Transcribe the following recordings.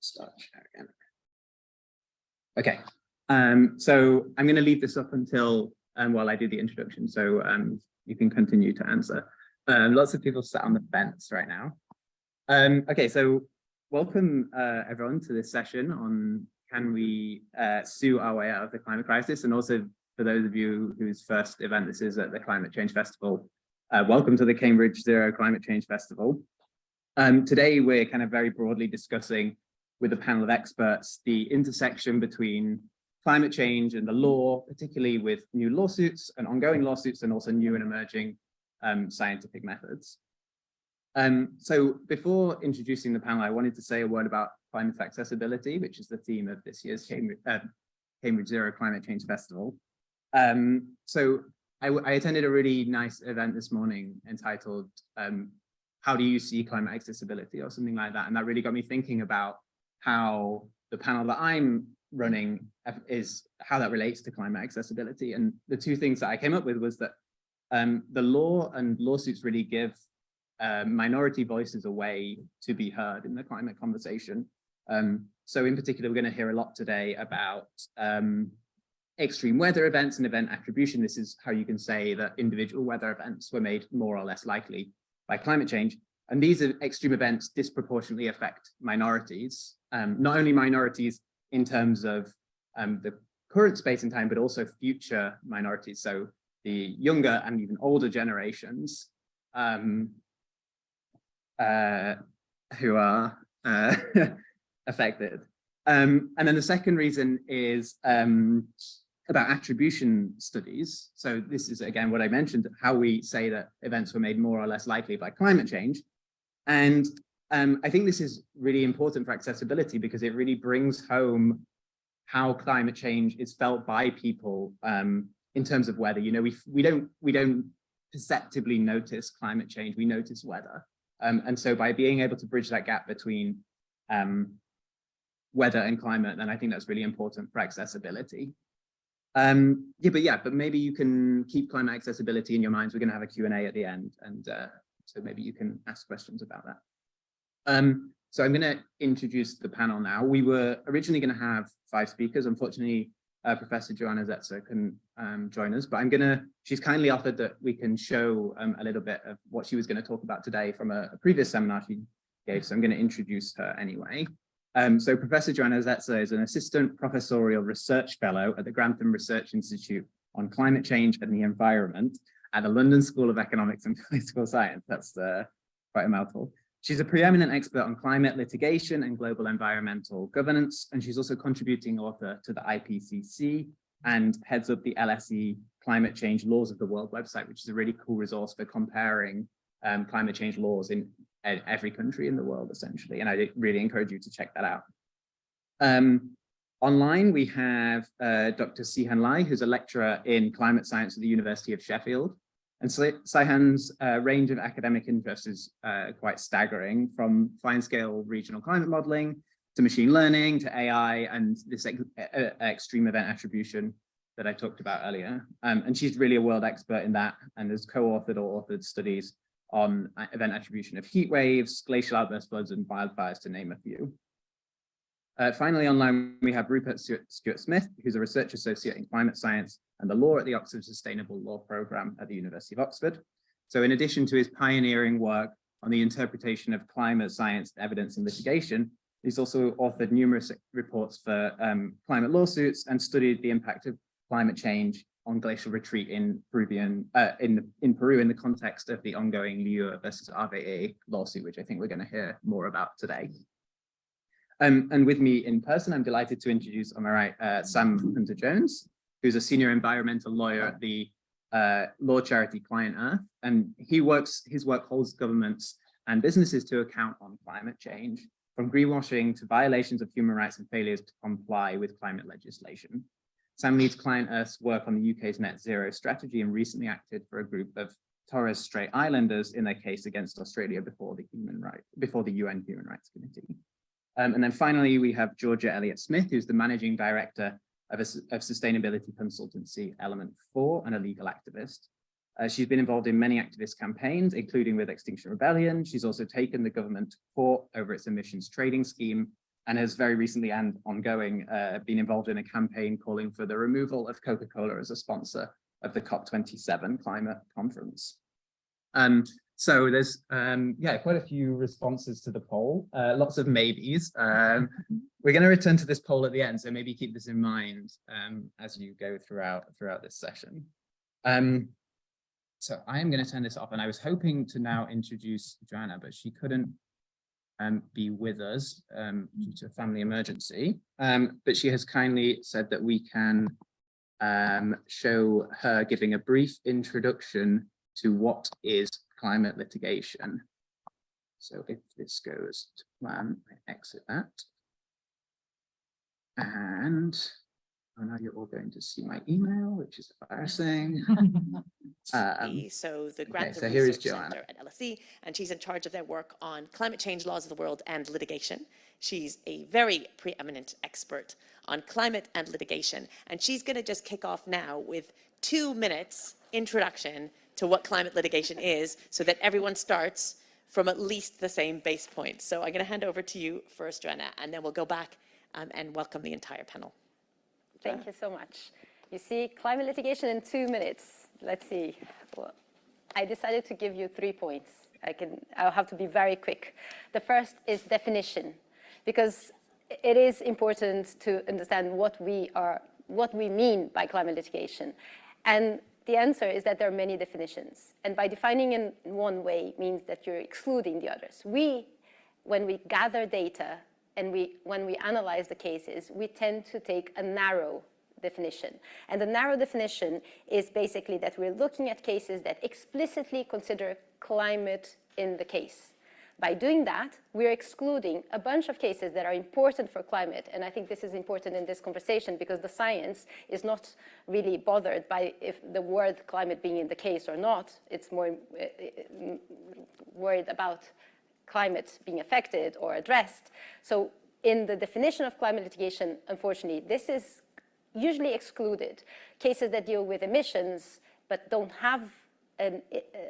Start share again. Okay, so I'm going to leave this up until while I do the introduction, so you can continue to answer. Lots of people sat on the fence right now. Okay, so welcome everyone to this session on can we sue our way out of the climate crisis, and also for those of you whose first event this is at the Climate Change Festival, welcome to the Cambridge Zero Climate Change Festival. Today we're kind of very broadly discussing with a panel of experts the intersection between climate change and the law, particularly with new lawsuits and ongoing lawsuits, and also new and emerging scientific methods. So before introducing the panel, I wanted to say a word about climate accessibility, which is the theme of this year's Cambridge Zero Climate Change Festival. So I attended a really nice event this morning entitled How Do You See Climate Accessibility, or something like that. And that really got me thinking about how the panel that I'm running is how that relates to climate accessibility. And the two things that I came up with was that the law and lawsuits really give minority voices a way to be heard in the climate conversation. So in particular, we're going to hear a lot today about extreme weather events and event attribution. This is how you can say that individual weather events were made more or less likely by climate change. And these extreme events disproportionately affect minorities, not only minorities in terms of the current space and time, but also future minorities. So the younger and even older generations who are affected. And then the second reason is about attribution studies. So this is, again, what I mentioned, how we say that events were made more or less likely by climate change. And I think this is really important for accessibility because it really brings home how climate change is felt by people in terms of weather. You know, we don't perceptibly notice climate change, we notice weather. And so by being able to bridge that gap between weather and climate, then I think that's really important for accessibility. But maybe you can keep climate accessibility in your minds. We're going to have a Q&A at the end, and so maybe you can ask questions about that. So I'm going to introduce the panel now. We were originally going to have 5 speakers. Unfortunately, Professor Joana Setzer couldn't join us, but she's kindly offered that we can show a little bit of what she was going to talk about today from a previous seminar she gave, so I'm going to introduce her anyway. So Professor Joana Setzer is an assistant professorial research fellow at the Grantham Research Institute on Climate Change and the Environment at the London School of Economics and Political Science. That's quite a mouthful. She's a preeminent expert on climate litigation and global environmental governance, and she's also contributing author to the IPCC and heads up the LSE Climate Change Laws of the World website, which is a really cool resource for comparing climate change laws in every country in the world, essentially. And I really encourage you to check that out. Online, we have Dr. Sihan Lai, who's a lecturer in climate science at the University of Sheffield. And Sihan's range of academic interests is quite staggering, from fine-scale regional climate modeling to machine learning to AI and this extreme event attribution that I talked about earlier. And she's really a world expert in that and has co-authored or authored studies on event attribution of heat waves, glacial outburst floods, and wildfires, to name a few. Finally, online, we have Rupert Stewart-Smith, who's a research associate in climate science and the law at the Oxford Sustainable Law Programme at the University of Oxford. So in addition to his pioneering work on the interpretation of climate science evidence in litigation, he's also authored numerous reports for climate lawsuits and studied the impact of climate change on glacial retreat in Peru in the context of the ongoing Liu versus RVA lawsuit, which I think we're going to hear more about today. And with me in person, I'm delighted to introduce, on my right, Sam Hunter-Jones, who's a senior environmental lawyer at the law charity Client Earth. And his work holds governments and businesses to account on climate change, from greenwashing to violations of human rights and failures to comply with climate legislation. Sam leads Client Earth's work on the UK's net zero strategy and recently acted for a group of Torres Strait Islanders in their case against Australia before the UN Human Rights Committee. And then finally, we have Georgia Elliott-Smith, who's the managing director of sustainability consultancy Element 4 and a legal activist. She's been involved in many activist campaigns, including with Extinction Rebellion. She's also taken the government to court over its emissions trading scheme and has very recently and ongoing been involved in a campaign calling for the removal of Coca-Cola as a sponsor of the COP27 climate conference. So there's quite a few responses to the poll, lots of maybes. We're going to return to this poll at the end, so maybe keep this in mind as you go throughout this session. So I am going to turn this off, and I was hoping to now introduce Joana, but she couldn't be with us due to a family emergency, but she has kindly said that we can show her giving a brief introduction to what is climate litigation. So if this goes to plan, I exit that. And now you're all going to see my email, which is embarrassing. So the Grantham so here is Research Joana. Centre at LSE, and she's in charge of their work on climate change laws of the world and litigation. She's a very preeminent expert on climate and litigation, and she's going to just kick off now with 2 minutes introduction to what climate litigation is, so that everyone starts from at least the same base point. So I'm going to hand over to you first, Joana, and then we'll go back and welcome the entire panel. Thank you so much. You see, climate litigation in 2 minutes. Let's see. Well, I decided to give you 3 points. I'll have to be very quick. The first is definition, because it is important to understand what we mean by climate litigation. And the answer is that there are many definitions. And by defining in one way means that you're excluding the others. When we gather data and when we analyze the cases, we tend to take a narrow definition. And the narrow definition is basically that we're looking at cases that explicitly consider climate in the case. By doing that, we're excluding a bunch of cases that are important for climate. And I think this is important in this conversation because the science is not really bothered by if the word climate being in the case or not. It's more worried about climate being affected or addressed. So in the definition of climate litigation, unfortunately, this is usually excluded. Cases that deal with emissions but don't have a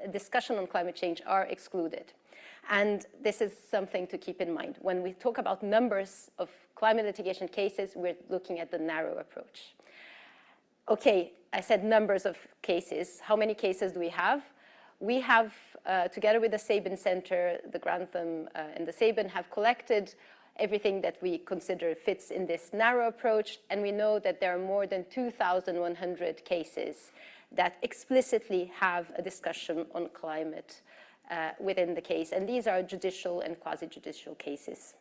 discussion on climate change are excluded. And this is something to keep in mind. When we talk about numbers of climate litigation cases, we're looking at the narrow approach. Okay, I said numbers of cases. How many cases do we have? We have, together with the Sabin Center, the Grantham and the Sabin have collected everything that we consider fits in this narrow approach, and we know that there are more than 2,100 cases that explicitly have a discussion on climate within the case, and these are judicial and quasi-judicial cases.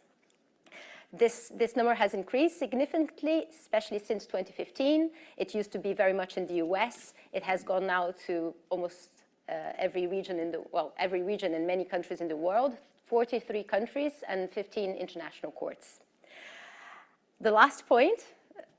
This number has increased significantly, especially since 2015. It used to be very much in the US. It has gone now to almost every region in many countries in the world, 43 countries and 15 international courts. The last point,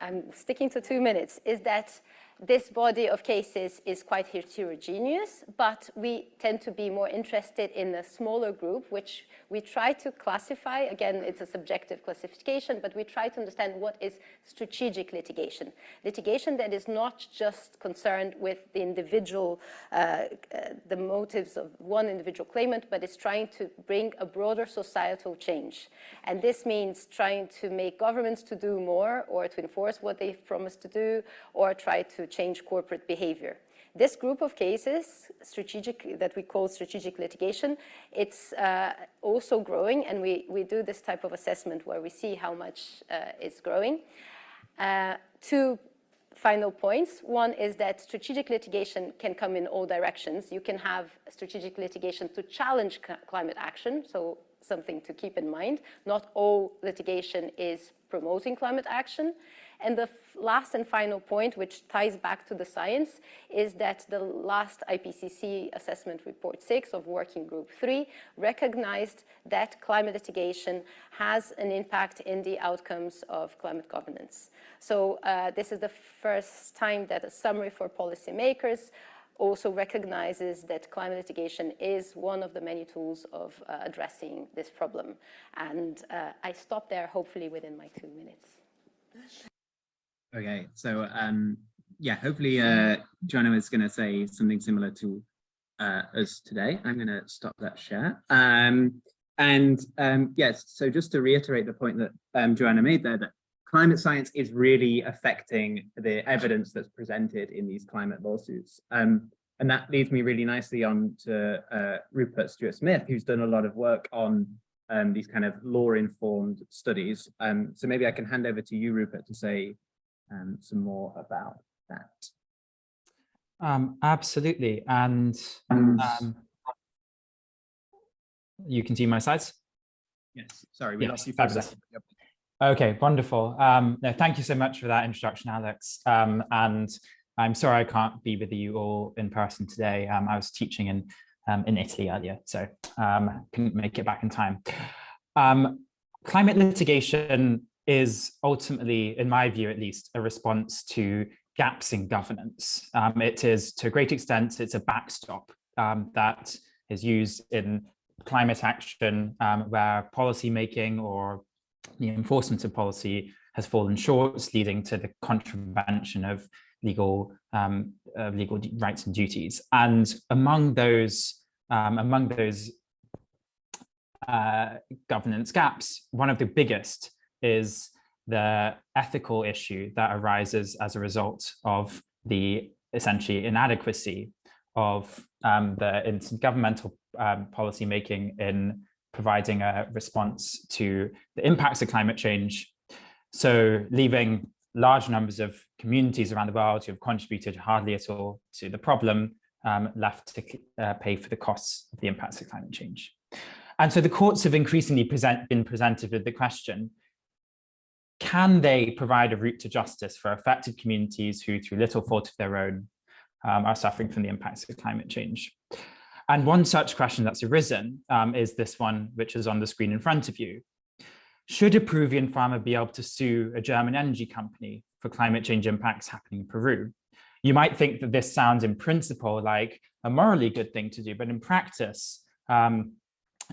I'm sticking to 2 minutes, is that this body of cases is quite heterogeneous, but we tend to be more interested in a smaller group, which we try to classify. Again, it's a subjective classification, but we try to understand what is strategic litigation. Litigation that is not just concerned with the individual, the motives of one individual claimant, but is trying to bring a broader societal change. And this means trying to make governments to do more, or to enforce what they've promised to do, or try to change corporate behavior. This group of cases, that we call strategic litigation, it's also growing, and we do this type of assessment where we see how much it's growing. 2 final points. One is that strategic litigation can come in all directions. You can have strategic litigation to challenge climate action, so something to keep in mind. Not all litigation is promoting climate action. And the last and final point, which ties back to the science, is that the last IPCC assessment report 6 of working group 3 recognized that climate litigation has an impact in the outcomes of climate governance. So this is the first time that a summary for policymakers also recognizes that climate litigation is one of the many tools of addressing this problem. And I stop there, hopefully within my 2 minutes. Okay, so yeah, hopefully Joana is going to say something similar to us today. I'm going to stop that share. And yes, so just to reiterate the point that Joanna made there, that climate science is really affecting the evidence that's presented in these climate lawsuits. And that leads me really nicely on to Rupert Stewart-Smith, who's done a lot of work on these kind of law-informed studies. So maybe I can hand over to you, Rupert, to say some more about that. Absolutely. And you can see my slides? Yes, sorry, we lost you for a fabulous. second. Okay, wonderful. No, thank you so much for that introduction, Alex. And I'm sorry I can't be with you all in person today. I was teaching in Italy earlier, so couldn't make it back in time. Climate litigation is ultimately, in my view at least, a response to gaps in governance. It is, to a great extent, it's a backstop that is used in climate action where policy making or the enforcement of policy has fallen short, leading to the contravention of legal rights and duties. And among those governance gaps, one of the biggest is the ethical issue that arises as a result of the essentially inadequacy of the governmental policy making in providing a response to the impacts of climate change. So leaving large numbers of communities around the world who have contributed hardly at all to the problem left to pay for the costs of the impacts of climate change. And so the courts have increasingly been presented with the question, can they provide a route to justice for affected communities who, through little fault of their own, are suffering from the impacts of climate change? And one such question that's arisen is this one, which is on the screen in front of you. Should a Peruvian farmer be able to sue a German energy company for climate change impacts happening in Peru? You might think that this sounds in principle like a morally good thing to do, but in practice,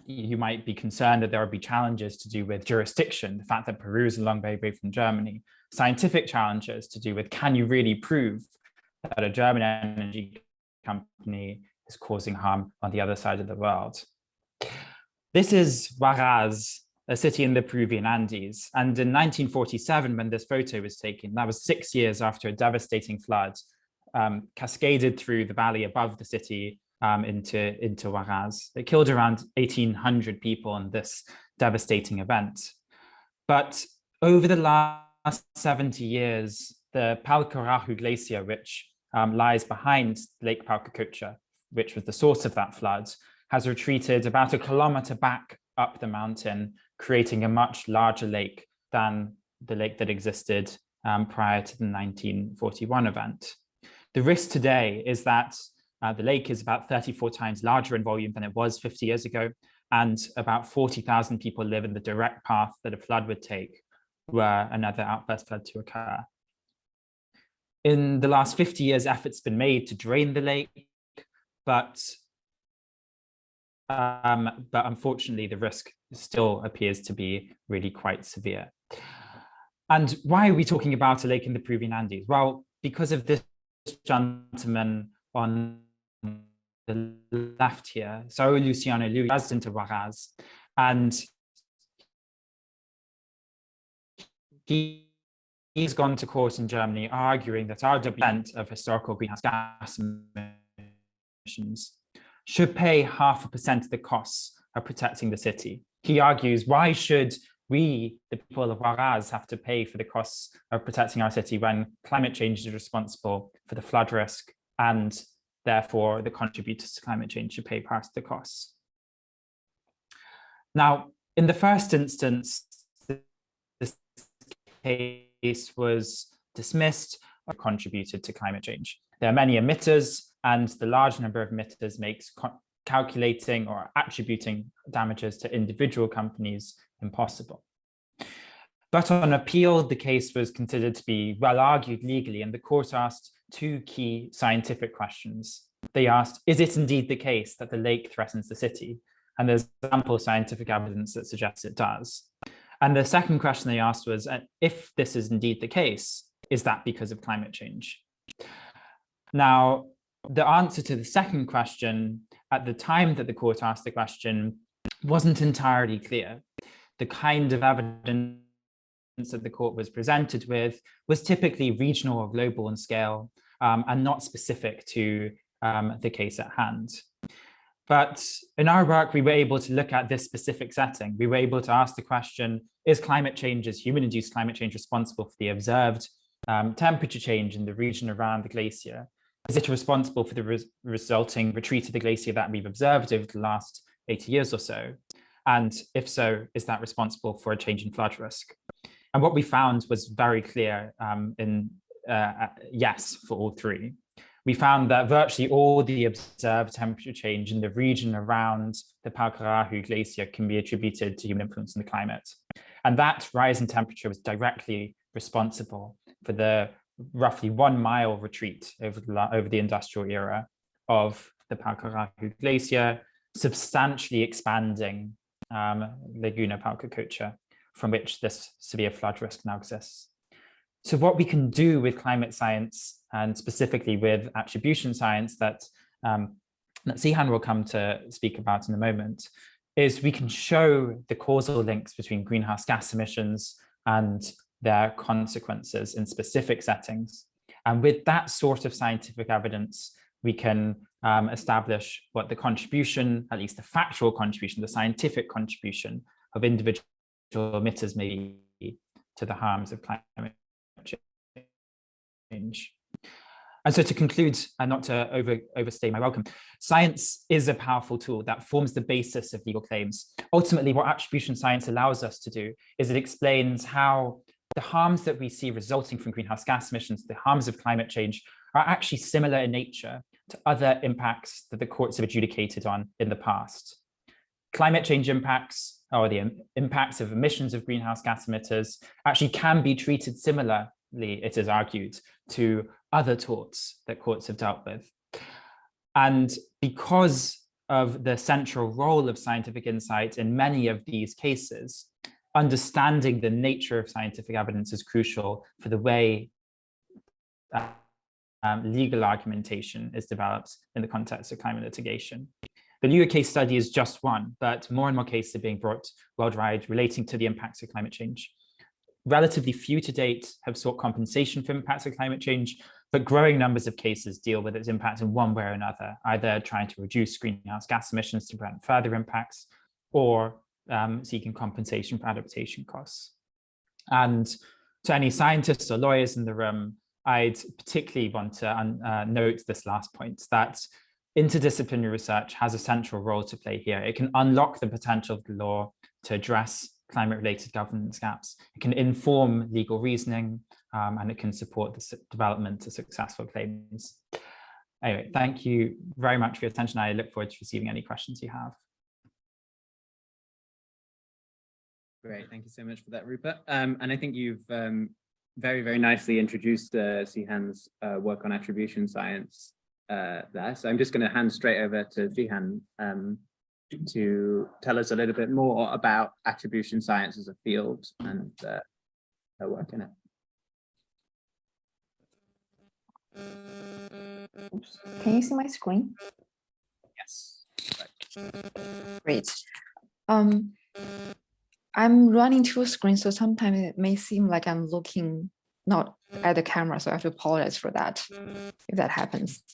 you might be concerned that there will be challenges to do with jurisdiction, the fact that Peru is a long way away from Germany, scientific challenges to do with, can you really prove that a German energy company is causing harm on the other side of the world? This is Huaraz, a city in the Peruvian Andes. And in 1947, when this photo was taken, that was 6 years after a devastating flood cascaded through the valley above the city into Huaraz. It killed around 1,800 people in this devastating event. But over the last 70 years, the Palcorahu Glacier, which lies behind Lake Palcacocha, which was the source of that flood, has retreated about 1 kilometer back up the mountain, creating a much larger lake than the lake that existed prior to the 1941 event. The risk today is that the lake is about 34 times larger in volume than it was 50 years ago, and about 40,000 people live in the direct path that a flood would take were another outburst flood to occur. In the last 50 years, efforts have been made to drain the lake, but unfortunately, the risk still appears to be really quite severe. And why are we talking about a lake in the Peruvian Andes? Well, because of this gentleman on the left here, so Luciano Luis, resident of Huaraz, and he's gone to court in Germany arguing that our % of historical greenhouse gas emissions should pay 0.5% of the costs of protecting the city. He argues, why should we, the people of Huaraz, have to pay for the costs of protecting our city when climate change is responsible for the flood risk, and therefore the contributors to climate change should pay part of the costs? Now, in the first instance, this case was dismissed or contributed to climate change. There are many emitters, and the large number of emitters makes calculating or attributing damages to individual companies impossible. But on appeal, the case was considered to be well argued legally, and the court asked two key scientific questions. They asked, is it indeed the case that the lake threatens the city? And there's ample scientific evidence that suggests it does. And the second question they asked was, if this is indeed the case, is that because of climate change? Now, the answer to the second question, at the time that the court asked the question, wasn't entirely clear. The kind of evidence that the court was presented with was typically regional or global in scale, and not specific to the case at hand. But in our work, we were able to look at this specific setting. We were able to ask the question, is climate change, is human-induced climate change responsible for the observed temperature change in the region around the glacier? Is it responsible for the resulting retreat of the glacier that we've observed over the last 80 years or so? And if so, is that responsible for a change in flood risk? And what we found was very clear yes for all three. We found that virtually all the observed temperature change in the region around the Palkarahu Glacier can be attributed to human influence in the climate. And that rise in temperature was directly responsible for the roughly 1 mile retreat over the industrial era of the Palkarahu Glacier, substantially expanding Laguna Palcacocha, from which this severe flood risk now exists. So what we can do with climate science, and specifically with attribution science that Zihan will come to speak about in a moment, is we can show the causal links between greenhouse gas emissions and their consequences in specific settings. And with that sort of scientific evidence, we can establish what the contribution, at least the factual contribution, the scientific contribution of individual emitters may be to the harms of climate change. And so to conclude, and not to overstay my welcome, science is a powerful tool that forms the basis of legal claims. Ultimately, what attribution science allows us to do is it explains how the harms that we see resulting from greenhouse gas emissions, the harms of climate change, are actually similar in nature to other impacts that the courts have adjudicated on in the past. Climate change impacts, or the impacts of emissions of greenhouse gas emitters, actually can be treated similarly, it is argued, to other torts that courts have dealt with. And because of the central role of scientific insight in many of these cases, understanding the nature of scientific evidence is crucial for the way legal argumentation is developed in the context of climate litigation. The New York case study is just one, but more and more cases are being brought worldwide relating to the impacts of climate change. Relatively few to date have sought compensation for impacts of climate change, but growing numbers of cases deal with its impact in one way or another, either trying to reduce greenhouse gas emissions to prevent further impacts, or seeking compensation for adaptation costs. And to any scientists or lawyers in the room, I'd particularly want to note this last point, that interdisciplinary research has a central role to play here. It can unlock the potential of the law to address climate-related governance gaps. It can inform legal reasoning, and it can support the development of successful claims. Anyway, thank you very much for your attention. I look forward to receiving any questions you have. Great, thank you so much for that, Rupert. And I think you've very, very nicely introduced Zihan's work on attribution science there. So I'm just going to hand straight over to Zihan to tell us a little bit more about attribution science as a field and her work in it. Oops. Can you see my screen? Yes. Great. I'm running two screens, so sometimes it may seem like I'm looking not at the camera, so I have to apologize for that, if that happens.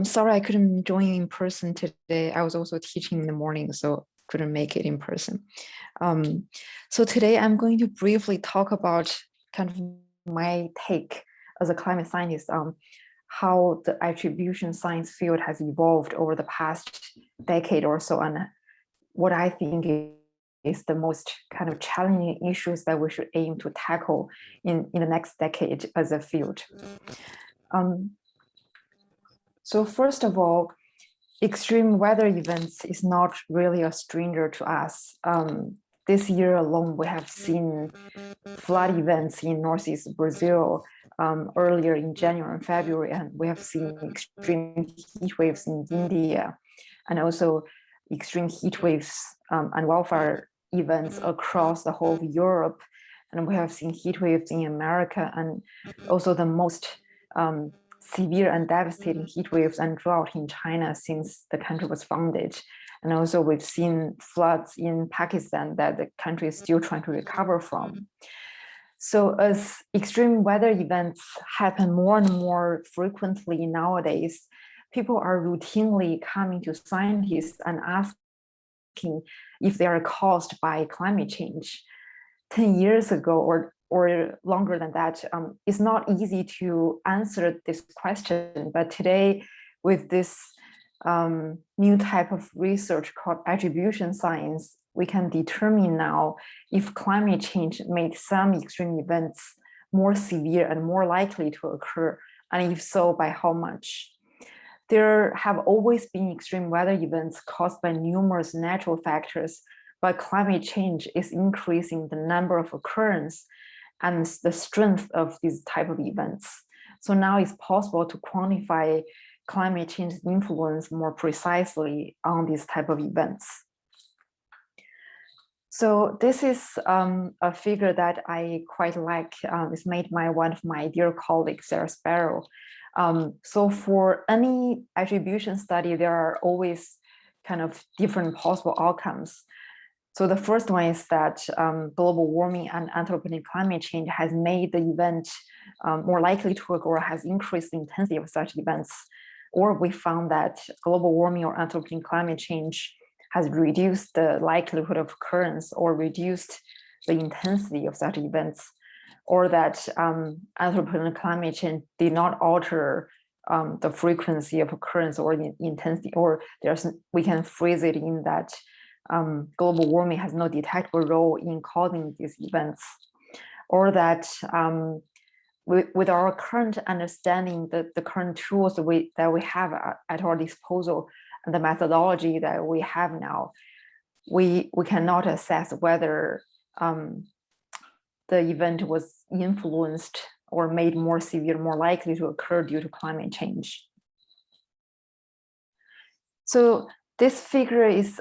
Sorry I couldn't join in person today. I was also teaching in the morning, so couldn't make it in person. So today I'm going to briefly talk about kind of my take as a climate scientist on how the attribution science field has evolved over the past decade or so, and what I think is the most kind of challenging issues that we should aim to tackle in the next decade as a field. So first of all, extreme weather events is not really a stranger to us. This year alone, we have seen flood events in Northeast Brazil earlier in January and February, and we have seen extreme heat waves in India, and also extreme heat waves and wildfire events across the whole of Europe. And we have seen heat waves in America, and also the most severe and devastating heat waves and drought in China since the country was founded. And also we've seen floods in Pakistan that the country is still trying to recover from. So as extreme weather events happen more and more frequently nowadays, people are routinely coming to scientists and asking if they are caused by climate change. 10 years ago or longer than that, it's not easy to answer this question. But today, with this new type of research called attribution science, we can determine now if climate change made some extreme events more severe and more likely to occur, and if so, by how much. There have always been extreme weather events caused by numerous natural factors, but climate change is increasing the number of occurrence and the strength of these type of events. So now it's possible to quantify climate change's influence more precisely on these type of events. So this is a figure that I quite like. It's made by one of my dear colleagues, Sarah Sparrow. So for any attribution study, there are always kind of different possible outcomes. So the first one is that global warming and anthropogenic climate change has made the event more likely to occur or has increased the intensity of such events. Or we found that global warming or anthropogenic climate change has reduced the likelihood of occurrence or reduced the intensity of such events, or that anthropogenic climate change did not alter the frequency of occurrence or the intensity, or we can phrase it in that global warming has no detectable role in causing these events, or that with our current understanding, the current tools that we have at our disposal and the methodology that we have now, we cannot assess whether the event was influenced or made more severe, more likely to occur due to climate change. So this figure is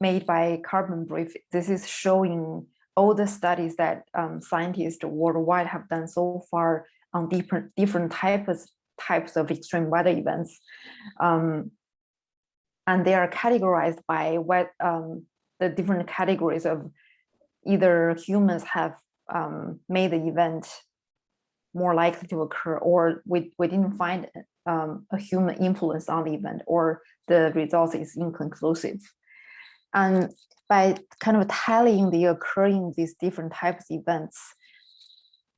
made by Carbon Brief. This is showing all the studies that scientists worldwide have done so far on different types of extreme weather events. And they are categorized by what the different categories of either humans have made the event more likely to occur, or we didn't find a human influence on the event, or the results is inconclusive. And by kind of tallying the occurring of these different types of events,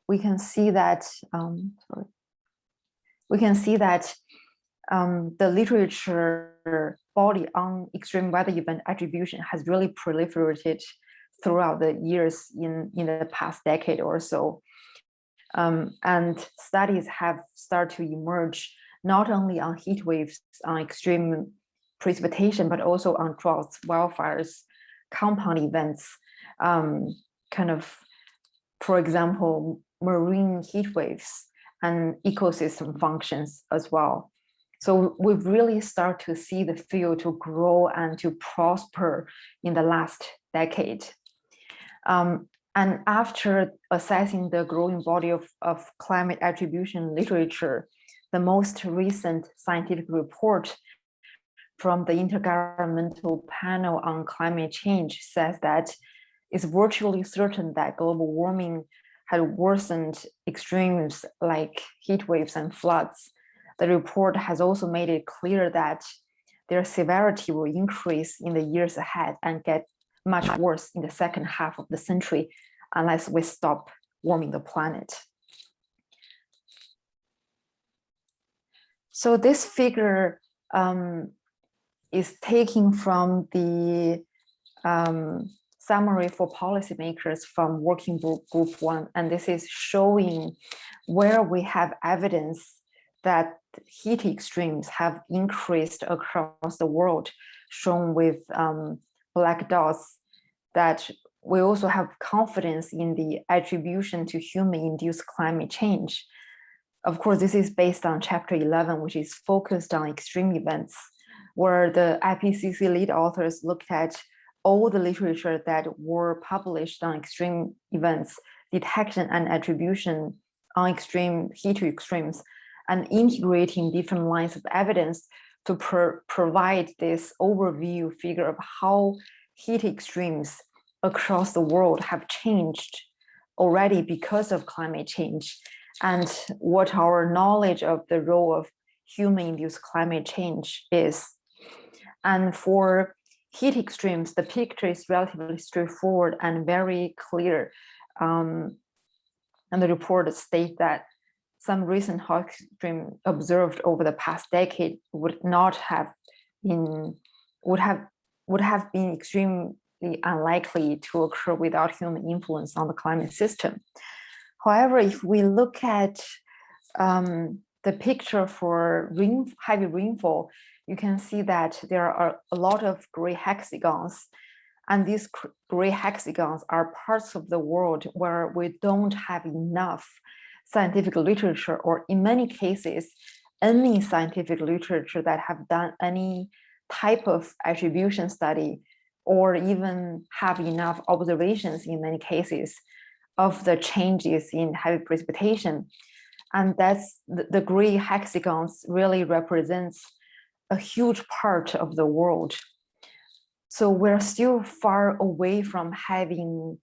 we can see that the literature body on extreme weather event attribution has really proliferated throughout the years in the past decade or so. And studies have started to emerge not only on heat waves, on extreme precipitation, but also on droughts, wildfires, compound events, for example, marine heat waves and ecosystem functions as well. So we've really started to see the field to grow and to prosper in the last decade. And after assessing the growing body of climate attribution literature, the most recent scientific report from the Intergovernmental Panel on Climate Change says that it's virtually certain that global warming had worsened extremes like heat waves and floods. The report has also made it clear that their severity will increase in the years ahead and get much worse in the second half of the century unless we stop warming the planet. So this figure is taken from the summary for policymakers from Working Group 1, and this is showing where we have evidence that heat extremes have increased across the world, shown with black dots, that we also have confidence in the attribution to human-induced climate change. Of course, this is based on Chapter 11, which is focused on extreme events, where the IPCC lead authors looked at all the literature that were published on extreme events, detection and attribution on extreme heat extremes, and integrating different lines of evidence to provide this overview figure of how heat extremes across the world have changed already because of climate change, and what our knowledge of the role of human-induced climate change is. And for heat extremes, the picture is relatively straightforward and very clear. And the report states that some recent hot extreme observed over the past decade would have been extremely unlikely to occur without human influence on the climate system. However, if we look at the picture for heavy rainfall, you can see that there are a lot of gray hexagons, and these gray hexagons are parts of the world where we don't have enough scientific literature, or in many cases, any scientific literature that have done any type of attribution study, or even have enough observations in many cases of the changes in heavy precipitation. And that's the gray hexagons really represents a huge part of the world. So we're still far away from having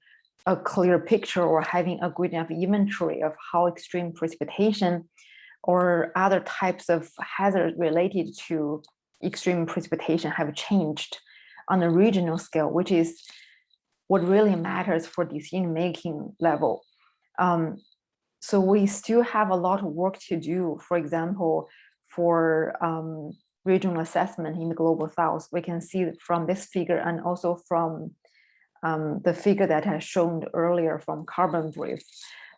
a clear picture or having a good enough inventory of how extreme precipitation or other types of hazards related to extreme precipitation have changed on a regional scale, which is what really matters for decision-making level. So we still have a lot of work to do. For example, for regional assessment in the Global South, we can see from this figure, and also from the figure that I shown earlier from Carbon Brief,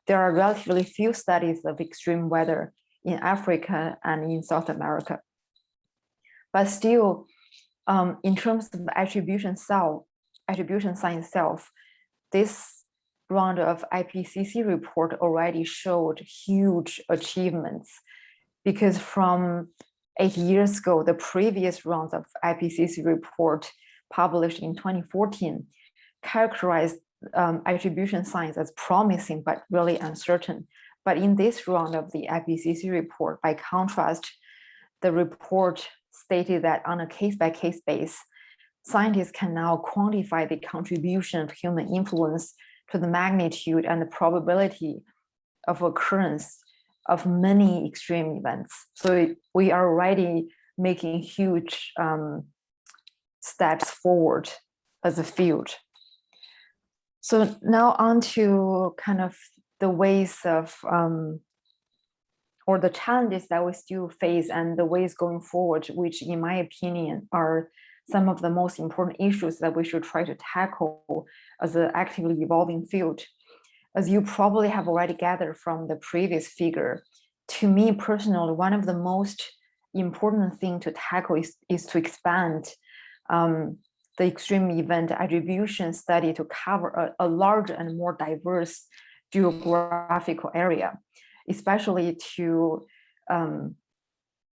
there are relatively few studies of extreme weather in Africa and in South America. But still, in terms of attribution science itself, this round of IPCC report already showed huge achievements, because from 8 years ago, the previous rounds of IPCC report published in 2014 characterized attribution science as promising but really uncertain. But in this round of the IPCC report, by contrast, the report stated that on a case-by-case basis, scientists can now quantify the contribution of human influence to the magnitude and the probability of occurrence of many extreme events. So we are already making huge steps forward as a field. So now on to kind of the ways of, or the challenges that we still face and the ways going forward, which in my opinion are some of the most important issues that we should try to tackle as an actively evolving field. As you probably have already gathered from the previous figure, to me personally, one of the most important things to tackle is to expand the extreme event attribution study to cover a larger and more diverse geographical area, especially to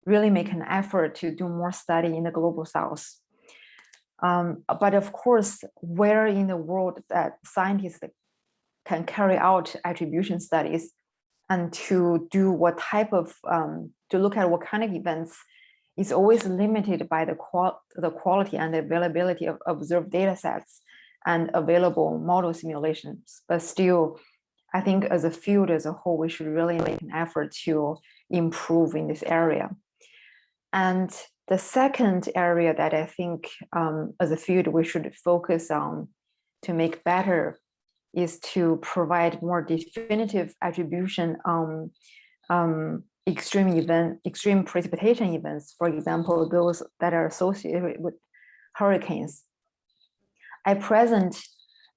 really make an effort to do more study in the Global South. But of course, where in the world that scientists can carry out attribution studies and to do what type of, to look at what kind of events is always limited by the quality and the availability of observed data sets and available model simulations. But still, I think as a field as a whole, we should really make an effort to improve in this area. And the second area that I think as a field we should focus on to make better is to provide more definitive attribution on extreme precipitation events, for example, those that are associated with hurricanes. At present,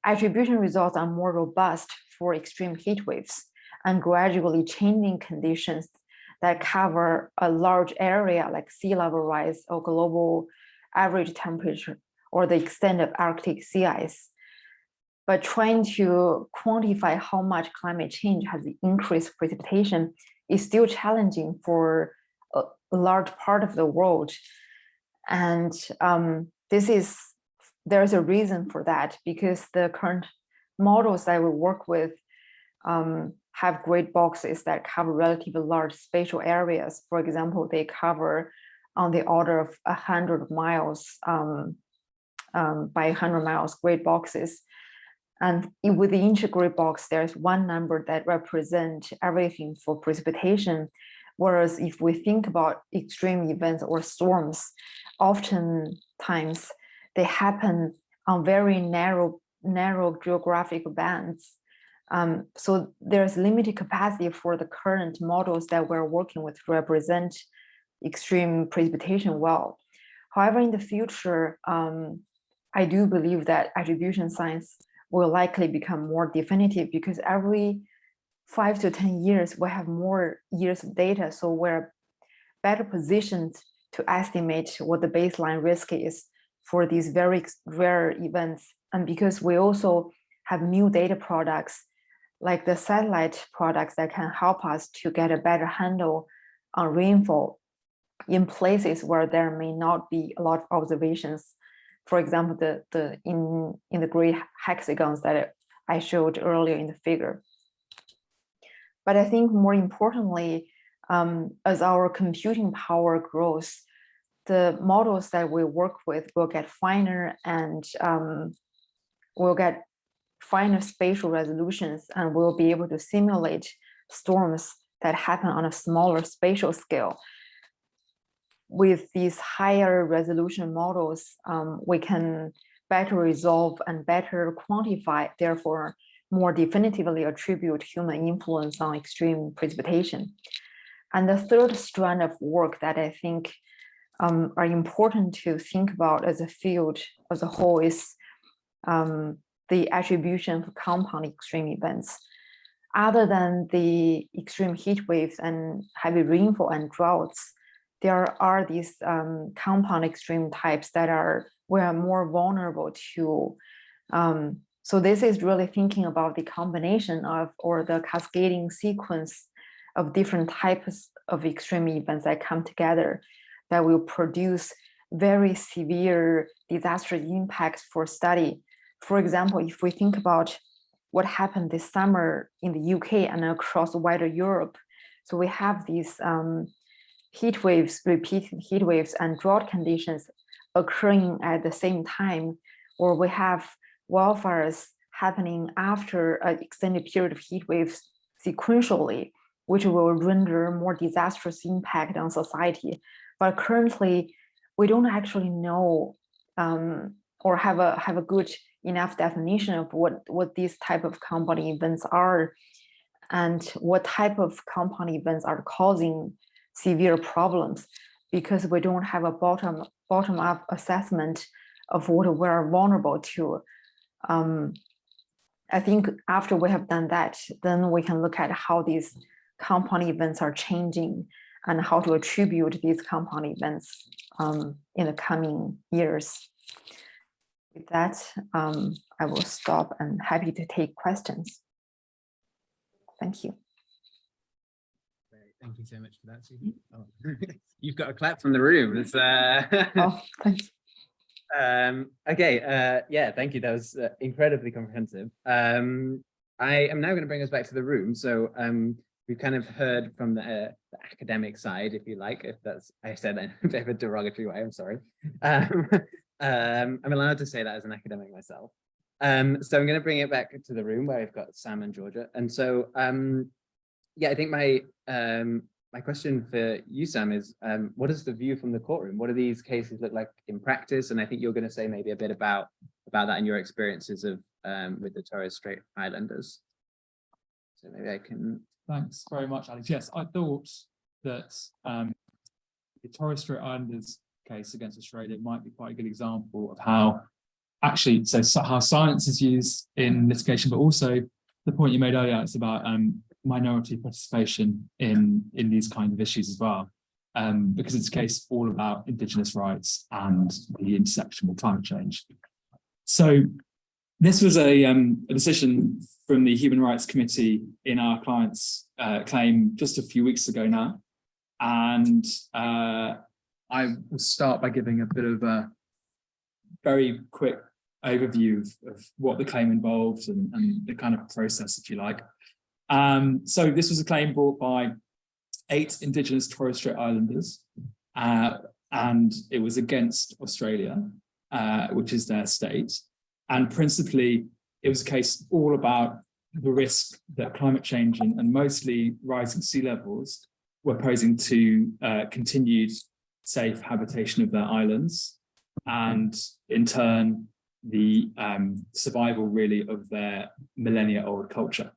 attribution results are more robust for extreme heat waves and gradually changing conditions that cover a large area like sea level rise or global average temperature or the extent of Arctic sea ice. But trying to quantify how much climate change has increased precipitation is still challenging for a large part of the world. And there's a reason for that, because the current models that we work with have gray boxes that cover relatively large spatial areas. For example, they cover on the order of 100 miles by 100 miles grid boxes. And with the integral box, there's one number that represents everything for precipitation. Whereas if we think about extreme events or storms, oftentimes they happen on very narrow geographic bands. So there's limited capacity for the current models that we're working with to represent extreme precipitation well. However, in the future, I do believe that attribution science will likely become more definitive, because every 5 to 10 years, we have more years of data. So we're better positioned to estimate what the baseline risk is for these very rare events. And because we also have new data products, like the satellite products that can help us to get a better handle on rainfall in places where there may not be a lot of observations. For example, in the gray hexagons that I showed earlier in the figure. But I think more importantly, as our computing power grows, the models that we work with will get finer and will get finer spatial resolutions, and we'll be able to simulate storms that happen on a smaller spatial scale. With these higher resolution models, we can better resolve and better quantify, therefore more definitively attribute human influence on extreme precipitation. And the third strand of work that I think are important to think about as a field as a whole is the attribution of compound extreme events. Other than the extreme heat waves and heavy rainfall and droughts, there are these compound extreme types that we are more vulnerable to. So this is really thinking about the combination of, or the cascading sequence of different types of extreme events that come together that will produce very severe disastrous impacts for study. For example, if we think about what happened this summer in the UK and across wider Europe, so we have these heat waves, repeated heat waves and drought conditions occurring at the same time, or we have wildfires happening after an extended period of heat waves sequentially, which will render more disastrous impact on society. But currently, we don't actually know or have a good enough definition of what these type of compound events are and what type of compound events are causing severe problems, because we don't have a bottom-up assessment of what we're vulnerable to. I think after we have done that, then we can look at how these compound events are changing and how to attribute these compound events in the coming years. With that, I will stop and happy to take questions. Thank you. Thank you so much for that, Susan. Oh. You've got a clap from the room. It's, Oh, thanks. Okay, yeah, thank you. That was incredibly comprehensive. I am now going to bring us back to the room. So we've kind of heard from the academic side, if you like, if that's, I said that in a bit of a derogatory way, I'm sorry. I'm allowed to say that as an academic myself. So I'm going to bring it back to the room where we've got Sam and Georgia. And so, yeah, I think my question for you, Sam, is what is the view from the courtroom? What do these cases look like in practice? And I think you're going to say maybe a bit about that and your experiences of with the Torres Strait Islanders. So maybe I can. Thanks very much, Alex. Yes, I thought that the Torres Strait Islanders case against Australia might be quite a good example of how actually, so how science is used in litigation, but also the point you made earlier, Alex, about minority participation in these kind of issues as well, because it's a case all about Indigenous rights and the intersection with climate change. So this was a decision from the Human Rights Committee in our client's claim just a few weeks ago now. And I will start by giving a bit of a very quick overview of what the claim involves and the kind of process, if you like. So this was a claim brought by 8 Indigenous Torres Strait Islanders and it was against Australia, which is their state. And principally, it was a case all about the risk that climate change and mostly rising sea levels were posing to continued safe habitation of their islands, and in turn, the survival really of their millennia-old culture.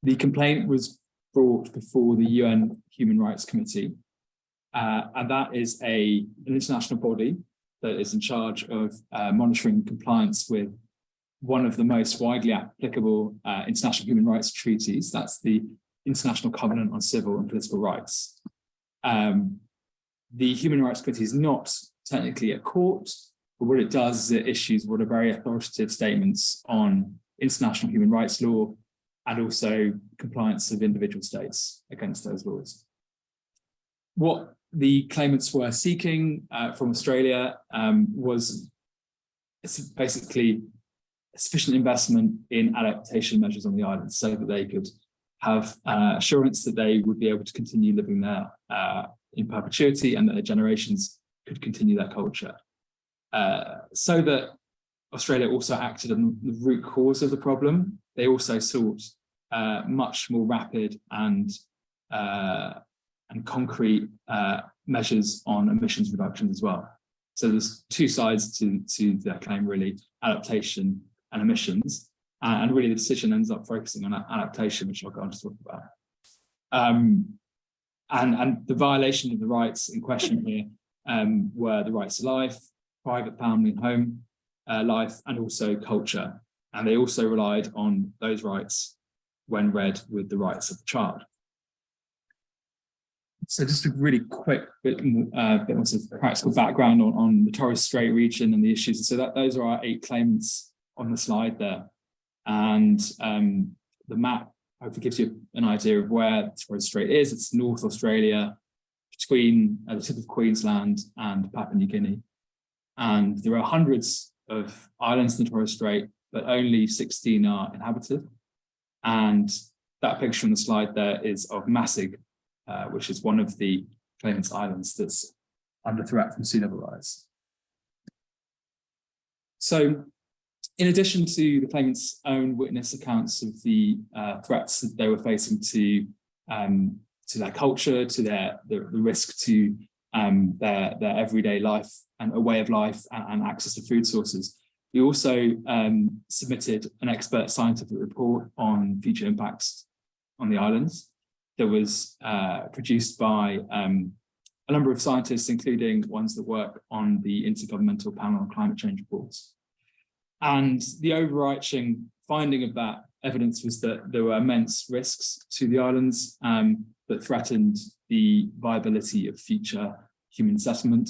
The complaint was brought before the UN Human Rights Committee, and that is an international body that is in charge of monitoring compliance with one of the most widely applicable international human rights treaties. That's the International Covenant on Civil and Political Rights. The Human Rights Committee is not technically a court, but what it does is it issues what are very authoritative statements on international human rights law and also compliance of individual states against those laws. What the claimants were seeking from Australia was basically sufficient investment in adaptation measures on the island so that they could have assurance that they would be able to continue living there in perpetuity and that their generations could continue their culture. So that Australia also acted on the root cause of the problem, they also sought much more rapid and concrete measures on emissions reductions as well. So there's two sides to their claim, really, adaptation and emissions. And really the decision ends up focusing on adaptation, which I'll go on to talk about. And the violation of the rights in question here were the rights to life, private, family and home life, and also culture. And they also relied on those rights when read with the rights of the child. So just a really quick bit more sort of practical background on the Torres Strait region and the issues. So those are our 8 claimants on the slide there. And the map hopefully gives you an idea of where Torres Strait is. It's North Australia, between the tip of Queensland and Papua New Guinea. And there are hundreds of islands in the Torres Strait, but only 16 are inhabited. And that picture on the slide there is of Masig, which is one of the claimants' islands that's under threat from sea level rise. So, in addition to the claimants' own witness accounts of the threats that they were facing to their culture, to the risk to their everyday life and a way of life and access to food sources, we also submitted an expert scientific report on future impacts on the islands that was produced by a number of scientists, including ones that work on the Intergovernmental Panel on Climate Change reports. And the overarching finding of that evidence was that there were immense risks to the islands that threatened the viability of future human settlement.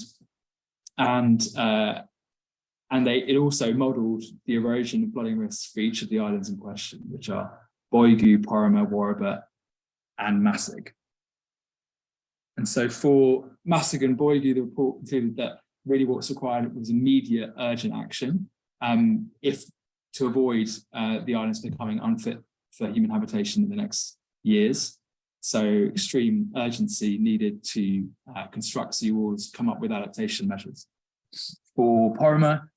And it also modelled the erosion and flooding risks for each of the islands in question, which are Boigu, Porrima, Warraba, and Masig. And so for Masig and Boigu, the report concluded that really what's required was immediate urgent action if to avoid the islands becoming unfit for human habitation in the next years. So extreme urgency needed to construct seawalls, come up with adaptation measures. For Porrima,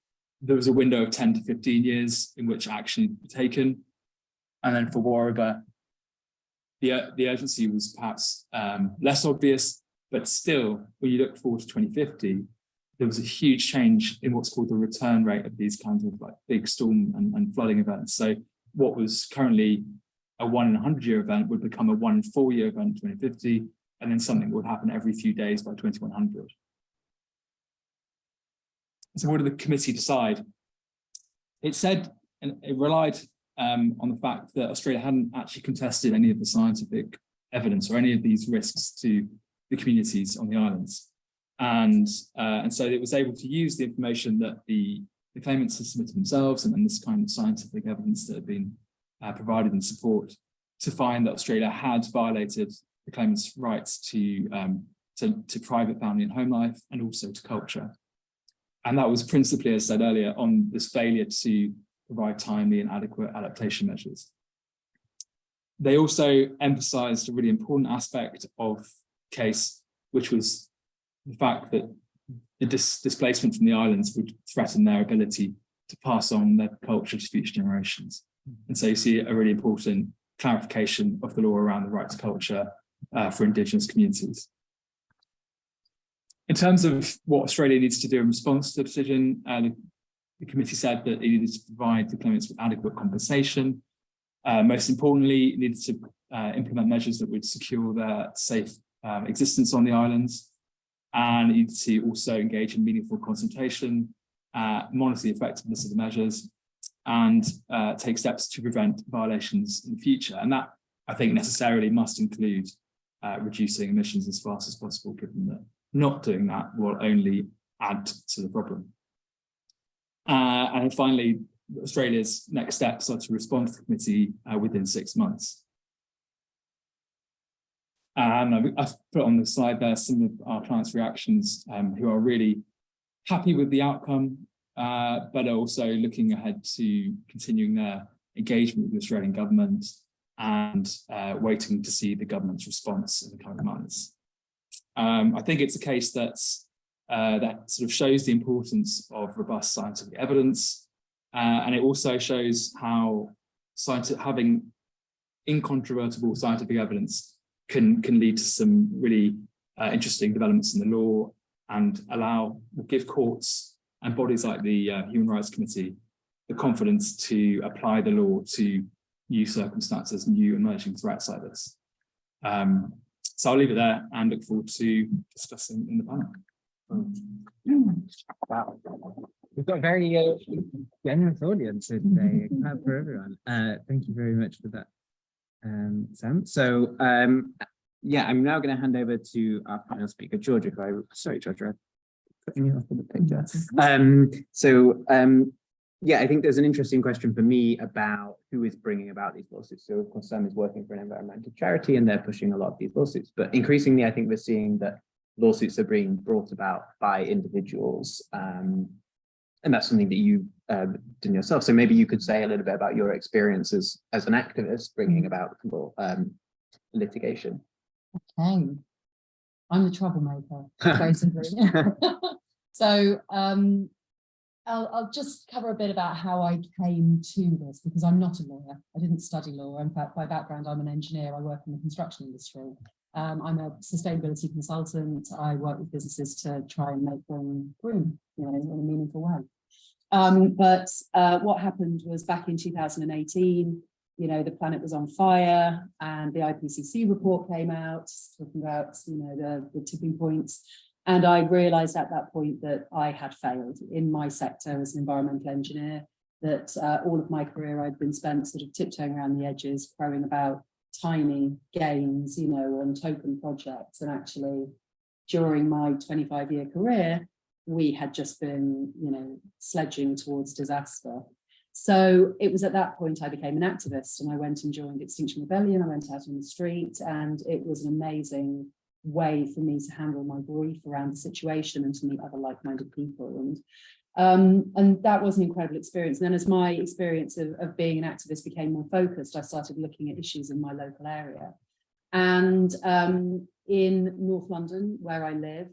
there was a window of 10 to 15 years in which action would be taken. And then for Warraba, the urgency was perhaps less obvious, but still, when you look forward to 2050, there was a huge change in what's called the return rate of these kinds of like big storm and flooding events. So what was currently a 1 in 100 year event would become a 1 in 4 year event in 2050, and then something would happen every few days by 2100. So what did the committee decide? It said, and it relied on the fact that Australia hadn't actually contested any of the scientific evidence or any of these risks to the communities on the islands. And so it was able to use the information that the claimants had submitted themselves and this kind of scientific evidence that had been provided in support to find that Australia had violated the claimants' rights to private, family and home life and also to culture. And that was principally, as I said earlier, on this failure to provide timely and adequate adaptation measures. They also emphasised a really important aspect of the case, which was the fact that the displacement from the islands would threaten their ability to pass on their culture to future generations. And so you see a really important clarification of the law around the right to culture for Indigenous communities. In terms of what Australia needs to do in response to the decision, the committee said that it needed to provide the claimants with adequate compensation. Most importantly, it needed to implement measures that would secure their safe existence on the islands, and it needed to also engage in meaningful consultation, monitor the effectiveness of the measures, and take steps to prevent violations in the future. And that, I think, necessarily must include reducing emissions as fast as possible, given that not doing that will only add to the problem. And finally, Australia's next steps are to respond to the committee within 6 months. And I've put on the slide there some of our clients' reactions who are really happy with the outcome, but are also looking ahead to continuing their engagement with the Australian government and waiting to see the government's response in the coming months. I think it's a case that's that sort of shows the importance of robust scientific evidence, and it also shows how having incontrovertible scientific evidence can lead to some really interesting developments in the law and give courts and bodies like the Human Rights Committee the confidence to apply the law to new circumstances, new emerging threats like this. So I'll leave it there and look forward to discussing in the panel. Wow. We've got a very generous audience today, for everyone. Thank you very much for that, Sam. So, yeah, I'm now going to hand over to our final speaker, Georgia. Sorry, Georgia, I'm putting you off with the picture. Yeah, I think there's an interesting question for me about who is bringing about these lawsuits. So, of course, Sam is working for an environmental charity and they're pushing a lot of these lawsuits. But increasingly, I think we're seeing that lawsuits are being brought about by individuals. And that's something that you've done yourself. So maybe you could say a little bit about your experiences as an activist bringing about litigation. Okay, I'm the troublemaker, basically. So I'll just cover a bit about how I came to this, because I'm not a lawyer. I didn't study law. In fact, by background, I'm an engineer. I work in the construction industry. I'm a sustainability consultant. I work with businesses to try and make them green, in a meaningful way. But what happened was back in 2018, the planet was on fire and the IPCC report came out talking about, the tipping points. And I realized at that point that I had failed in my sector as an environmental engineer, that all of my career I'd been spent sort of tiptoeing around the edges, crowing about tiny gains, on token projects. And actually, during my 25-year career, we had just been, sledging towards disaster. So it was at that point I became an activist, and I went and joined Extinction Rebellion. I went out on the street, and it was an amazing way for me to handle my grief around the situation and to meet other like-minded people. And that was an incredible experience. And then as my experience of being an activist became more focused, I started looking at issues in my local area. And in North London, where I live,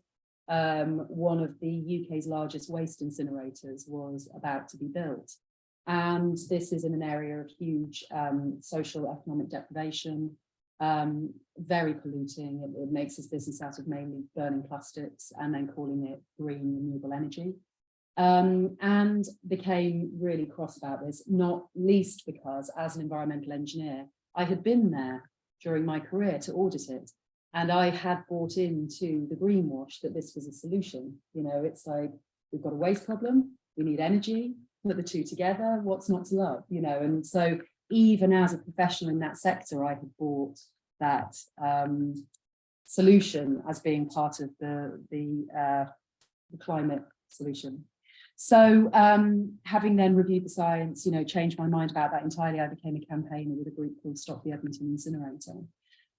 one of the UK's largest waste incinerators was about to be built. And this is in an area of huge social economic deprivation, very polluting. It makes its business out of mainly burning plastics and then calling it green renewable energy. And became really cross about this, not least because as an environmental engineer, I had been there during my career to audit it. And I had bought into the greenwash that this was a solution. It's like, we've got a waste problem, we need energy, put the two together, what's not to love, And so even as a professional in that sector, I had bought that solution as being part of the climate solution. So having then reviewed the science, changed my mind about that entirely, I became a campaigner with a group called Stop the Edmonton Incinerator.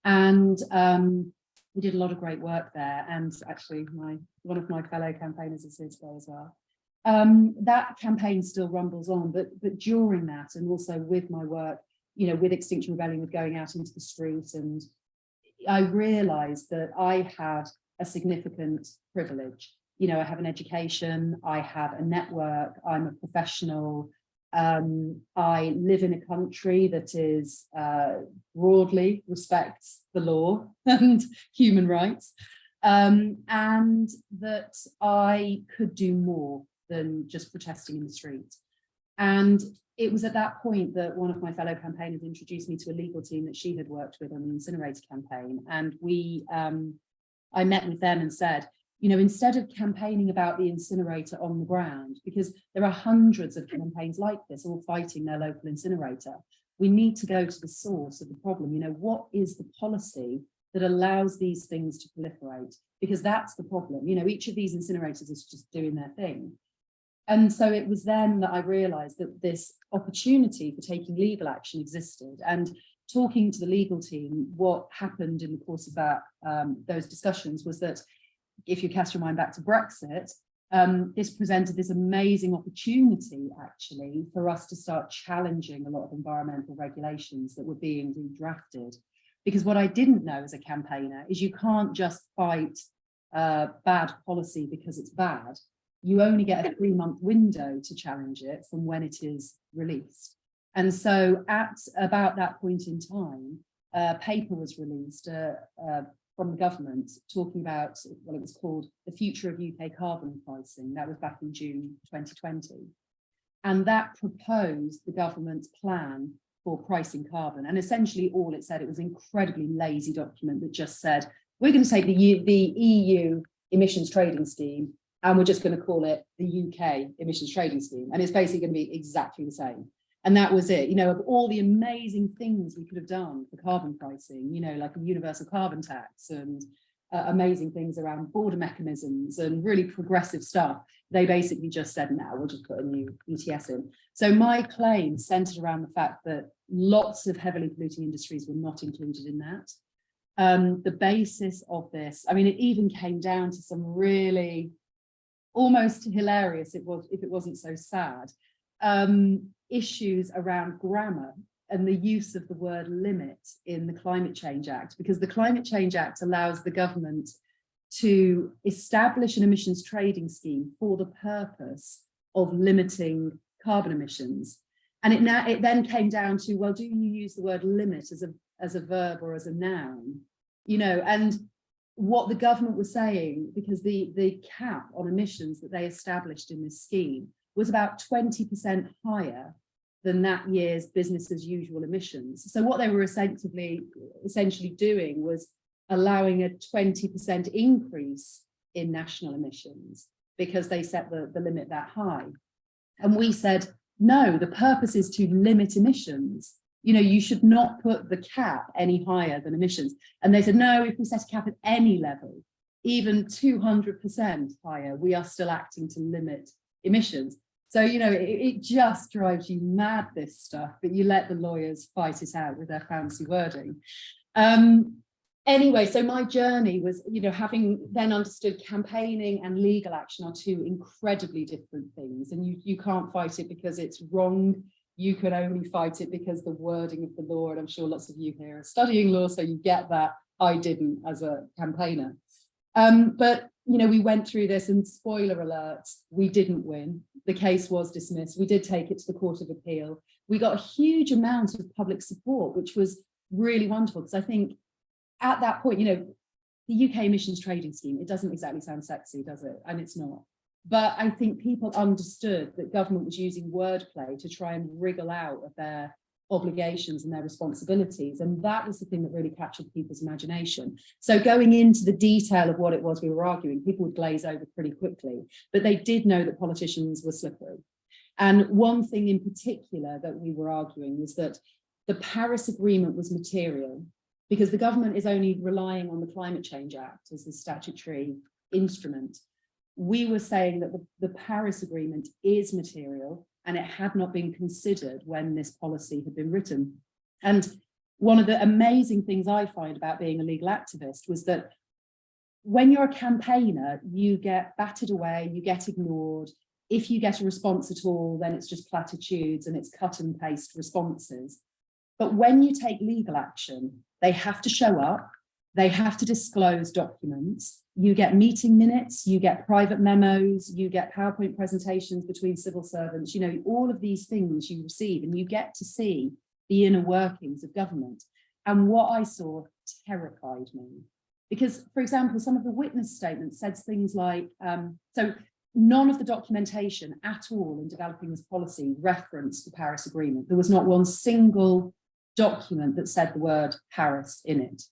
And we did a lot of great work there. And actually one of my fellow campaigners is here today as well. That campaign still rumbles on, but during that, and also with my work, with Extinction Rebellion, with going out into the street, and I realized that I had a significant privilege. You know, I have an education, I have a network, I'm a professional, I live in a country that is broadly respects the law and human rights, and that I could do more than just protesting in the street. And it was at that point that one of my fellow campaigners introduced me to a legal team that she had worked with on the incinerator campaign. And I met with them and said, you know, instead of campaigning about the incinerator on the ground, because there are hundreds of campaigns like this, all fighting their local incinerator, we need to go to the source of the problem. You know, what is the policy that allows these things to proliferate? Because that's the problem. You know, each of these incinerators is just doing their thing. And so it was then that I realized that this opportunity for taking legal action existed. And talking to the legal team, what happened in the course of that, those discussions was that, if you cast your mind back to Brexit, this presented this amazing opportunity actually for us to start challenging a lot of environmental regulations that were being redrafted. Because what I didn't know as a campaigner is you can't just fight bad policy because it's bad. You only get a 3-month window to challenge it from when it is released. And so at about that point in time, a paper was released from the government talking about, well, it was called The Future of UK Carbon Pricing. That was back in June 2020. And that proposed the government's plan for pricing carbon. And essentially all it said, it was an incredibly lazy document that just said, we're going to take the EU emissions trading scheme and we're just going to call it the UK emissions trading scheme. And it's basically going to be exactly the same. And that was it. You know, of all the amazing things we could have done for carbon pricing, you know, like a universal carbon tax and amazing things around border mechanisms and really progressive stuff, they basically just said, no, we'll just put a new ETS in. So my claim centered around the fact that lots of heavily polluting industries were not included in that. The basis of this, I mean, it even came down to some really almost hilarious, if it wasn't so sad, issues around grammar and the use of the word limit in the Climate Change Act, because the Climate Change Act allows the government to establish an emissions trading scheme for the purpose of limiting carbon emissions. And it then came down to, well, do you use the word limit as a verb or as a noun? You know, and what the government was saying, because the cap on emissions that they established in this scheme was about 20% higher than that year's business as usual emissions. So what they were essentially doing was allowing a 20% increase in national emissions because they set the limit that high. And we said, no, the purpose is to limit emissions. You know, you should not put the cap any higher than emissions. And they said, no, if we set a cap at any level, even 200% higher, we are still acting to limit emissions. So, you know, it just drives you mad, this stuff, but you let the lawyers fight it out with their fancy wording. Anyway, so my journey was, you know, having then understood campaigning and legal action are two incredibly different things. And you can't fight it because it's wrong. You can only fight it because the wording of the law, and I'm sure lots of you here are studying law, so you get that. I didn't as a campaigner. But, you know, we went through this and spoiler alert, we didn't win. The case was dismissed. We did take it to the Court of Appeal. We got a huge amount of public support, which was really wonderful, because I think at that point, you know, the UK emissions trading scheme, it doesn't exactly sound sexy, does it? And it's not. But I think people understood that government was using wordplay to try and wriggle out of their obligations and their responsibilities. And that was the thing that really captured people's imagination. So going into the detail of what it was we were arguing, people would glaze over pretty quickly, but they did know that politicians were slippery. And one thing in particular that we were arguing was that the Paris Agreement was material, because the government is only relying on the Climate Change Act as the statutory instrument. We were saying that the Paris Agreement is material, and it had not been considered when this policy had been written. And one of the amazing things I find about being a legal activist was that when you're a campaigner, you get battered away, you get ignored. If you get a response at all, then it's just platitudes and it's cut and paste responses. But when you take legal action, they have to show up, They have to disclose documents. You get meeting minutes, you get private memos, you get PowerPoint presentations between civil servants, you know, all of these things you receive, and you get to see the inner workings of government. And what I saw terrified me. Because, for example, some of the witness statements said things like, so none of the documentation at all in developing this policy referenced the Paris Agreement. There was not one single document that said the word Paris in it.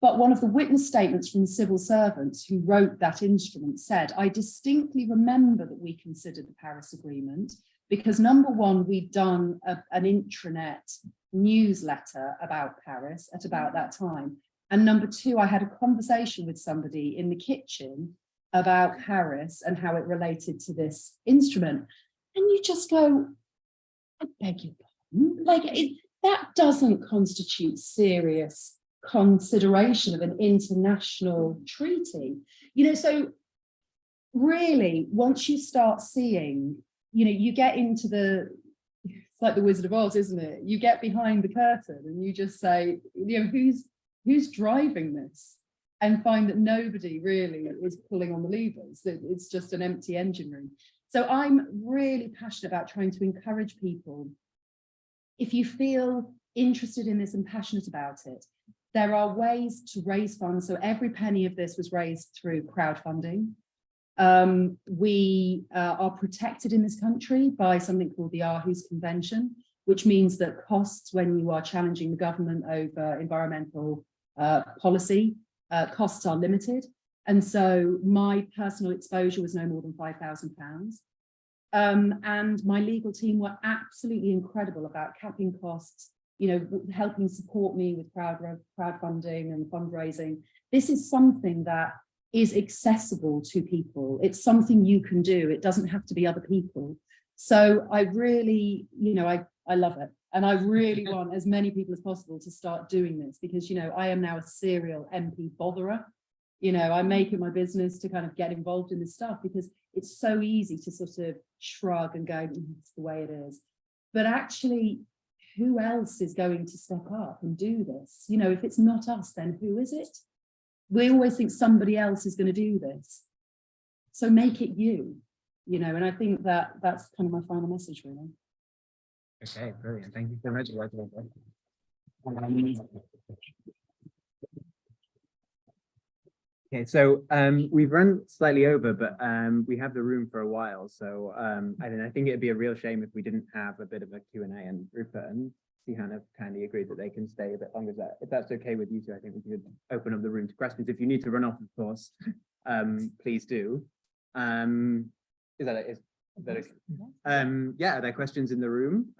But one of the witness statements from the civil servants who wrote that instrument said, I distinctly remember that we considered the Paris Agreement because, number one, we'd done an intranet newsletter about Paris at about that time. And number two, I had a conversation with somebody in the kitchen about Paris and how it related to this instrument. And you just go, I beg your pardon, like that doesn't constitute serious consideration of an international treaty. You know, so really, once you start seeing, you know, you get into it's like the Wizard of Oz, isn't it? You get behind the curtain and you just say, you know, who's driving this? And find that nobody really is pulling on the levers. It's just an empty engine room. So I'm really passionate about trying to encourage people. If you feel interested in this and passionate about it, there are ways to raise funds. So every penny of this was raised through crowdfunding. We are protected in this country by something called the Aarhus Convention, which means that costs when you are challenging the government over environmental policy, costs are limited. And so my personal exposure was no more than £5,000. And my legal team were absolutely incredible about capping costs, you know, helping support me with crowdfunding and fundraising. This is something that is accessible to people. It's something you can do. It doesn't have to be other people. So I really, you know, I love it. And I really want as many people as possible to start doing this because, you know, I am now a serial MP botherer. You know, I make it my business to kind of get involved in this stuff because it's so easy to sort of shrug and go, it's the way it is. But actually, who else is going to step up and do this? You know, if it's not us, then who is it? We always think somebody else is going to do this. So make it you, you know, and I think that that's kind of my final message, really. Okay, brilliant. Thank you so much. Okay, so we've run slightly over, but we have the room for a while. So I think it'd be a real shame if we didn't have a bit of a Q&A, and Rupert and Sihan have kindly agreed that they can stay a bit longer. If that's okay with you two, I think we could open up the room to questions. If you need to run off, of course, please do. Is that okay? Yeah, are there questions in the room?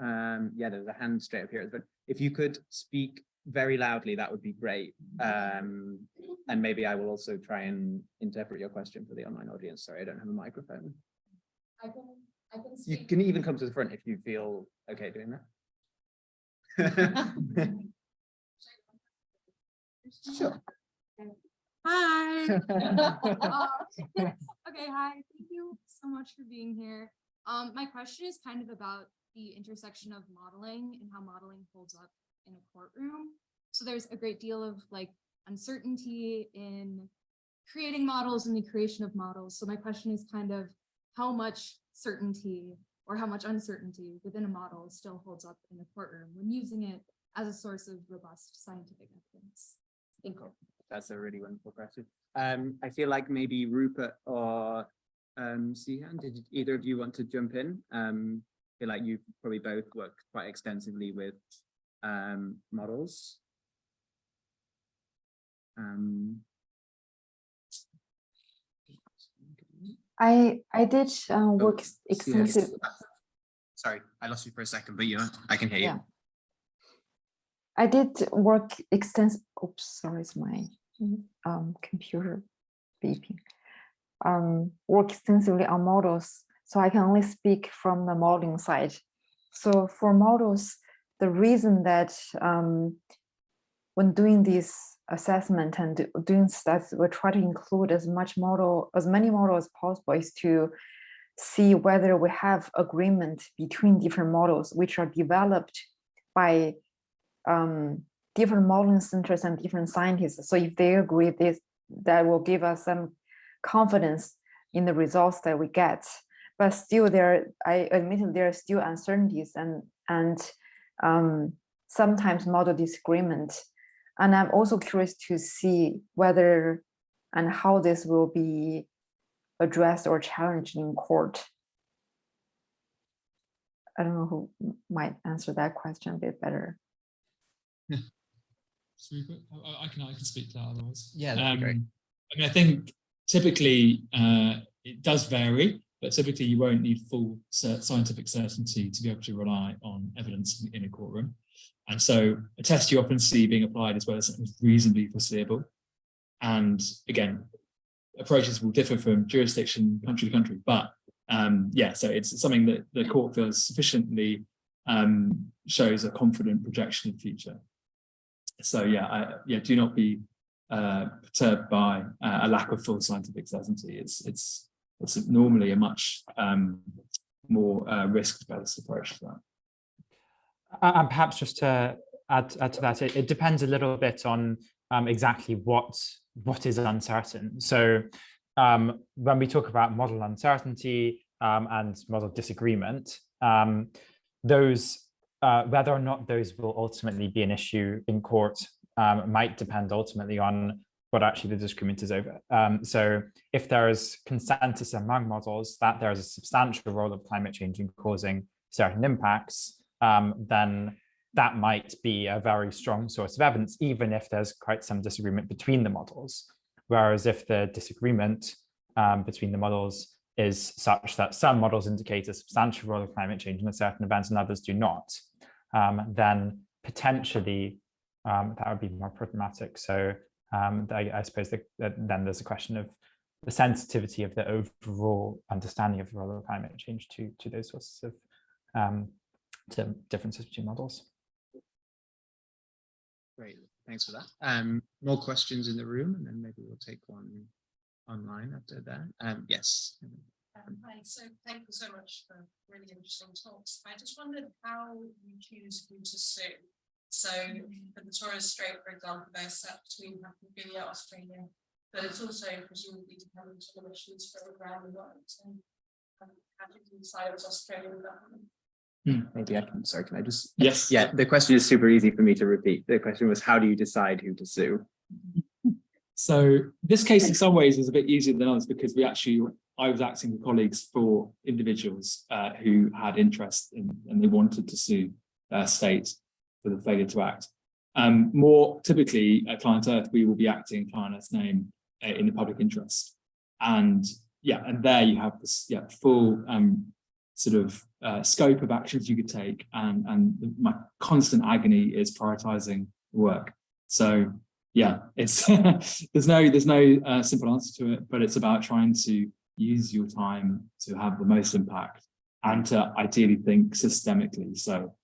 Yeah, there's a hand straight up here. But if you could speak very loudly, that would be great. And maybe I will also try and interpret your question for the online audience. Sorry, I don't have a microphone. I can You can even come to the front if you feel okay doing that. Sure. Hi. Okay, hi. Thank you so much for being here. My question is kind of about the intersection of modeling and how modeling holds up in a courtroom. So there's a great deal of like uncertainty in creating models and the creation of models. So my question is kind of how much certainty or how much uncertainty within a model still holds up in the courtroom when using it as a source of robust scientific evidence. Thank you. That's a really wonderful question. I feel like maybe Rupert or Sihan, did either of you want to jump in? I feel like you probably both worked quite extensively with models. I did work extensive. Sorry, I lost you for a second, but I can hear you. Yeah. I did work extensive. Oops, sorry, it's my computer beeping. Work extensively on models, so I can only speak from the modeling side. So for models, the reason that when doing this assessment and doing stats, we try to include as many models as possible is to see whether we have agreement between different models which are developed by different modeling centers and different scientists. So if they agree this, that will give us some confidence in the results that we get. But still I admit there are still uncertainties and sometimes model disagreement. And I'm also curious to see whether and how this will be addressed or challenged in court. I don't know who might answer that question a bit better. I can speak to that otherwise. Yeah, that'd be great. I mean, I think typically it does vary, but typically you won't need full scientific certainty to be able to rely on evidence in a courtroom. And so a test you often see being applied is whether something is reasonably foreseeable. And again, approaches will differ from jurisdiction, country to country, but yeah, so it's something that the court feels sufficiently shows a confident projection of the future. So yeah, do not be perturbed by a lack of full scientific certainty. It's normally a much more risk-based approach to that. And perhaps just to add to that, it depends a little bit on exactly what is uncertain. So when we talk about model uncertainty and model disagreement, those whether or not those will ultimately be an issue in court might depend ultimately on what actually the disagreement is over. So if there is consensus among models that there is a substantial role of climate change in causing certain impacts, then that might be a very strong source of evidence, even if there's quite some disagreement between the models. Whereas if the disagreement between the models is such that some models indicate a substantial role of climate change in a certain event and others do not, then potentially that would be more problematic. So I suppose that then there's a question of the sensitivity of the overall understanding of the role of climate change to those sorts of to differences between models. Great, thanks for that. More questions in the room, and then maybe we'll take one online after that. Yes. Hi, so thank you so much for really interesting talks. I just wondered how you choose who to sue. So for the Torres Strait, for example, they're set between Papua New Guinea, Australia, but it's also presumably dependent on emissions for ground rights. And how did you decide it was Australian government? Maybe I can, sorry, can I just? Yes. Yeah, the question is super easy for me to repeat. The question was, how do you decide who to sue? So this case in some ways is a bit easier than others because I was acting with colleagues for individuals who had interest in, and they wanted to sue their state for the failure to act. More typically at Client Earth, we will be acting in Client Earth's name in the public interest. And yeah, and there you have this full sort of scope of actions you could take, and my constant agony is prioritizing work. So yeah, it's there's no simple answer to it, but it's about trying to use your time to have the most impact and to ideally think systemically. So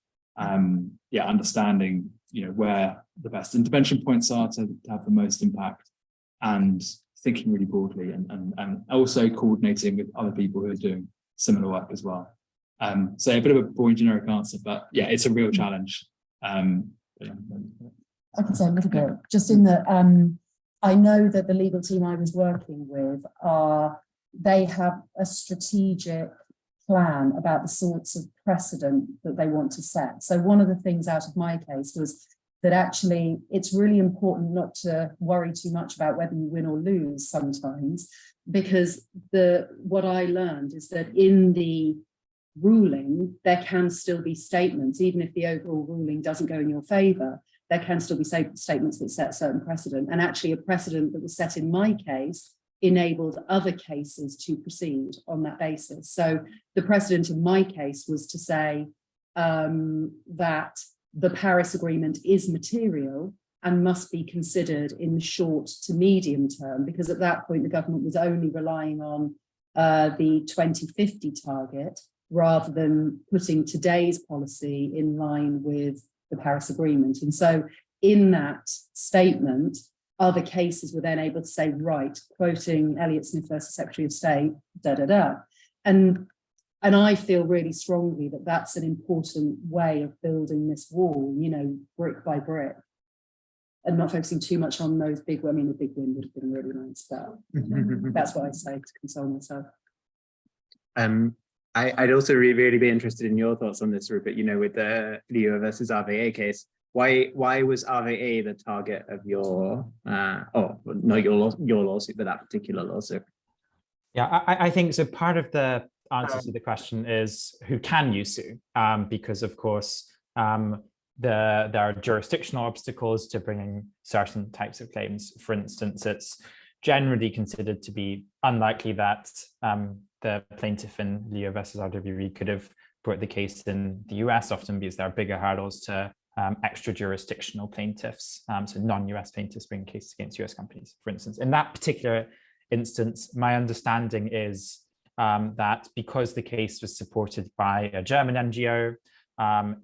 yeah, understanding where the best intervention points are to have the most impact, and thinking really broadly, and also coordinating with other people who are doing similar work as well. So a bit of a boring generic answer, but yeah, it's a real challenge. I can say a little bit, just in that I know that the legal team I was working with they have a strategic plan about the sorts of precedent that they want to set. So one of the things out of my case was that actually it's really important not to worry too much about whether you win or lose sometimes, because what I learned is that in the ruling, there can still be statements, even if the overall ruling doesn't go in your favor, there can still be statements that set certain precedent. And actually a precedent that was set in my case enabled other cases to proceed on that basis. So the precedent in my case was to say that the Paris Agreement is material and must be considered in the short to medium term, because at that point the government was only relying on the 2050 target rather than putting today's policy in line with the Paris Agreement. And so in that statement, other cases were then able to say, right, quoting Elliot Smith versus Secretary of State, And I feel really strongly that that's an important way of building this wall, brick by brick. and not focusing too much on those big, I mean, the big win would have been really nice, but that's what I say to console myself. I'd also really be interested in your thoughts on this, Rupert, with the Leo versus RVA case. Why was RVA the target of your, your lawsuit, but that particular lawsuit? Yeah, I think so. Part of the answer to the question is who can you sue? Because of course, there are jurisdictional obstacles to bringing certain types of claims. For instance, it's generally considered to be unlikely that the plaintiff in Leo versus RWE could have brought the case in the US, often because there are bigger hurdles to extra jurisdictional plaintiffs, so non-US plaintiffs bring cases against US companies, for instance. In that particular instance, my understanding is that because the case was supported by a German NGO,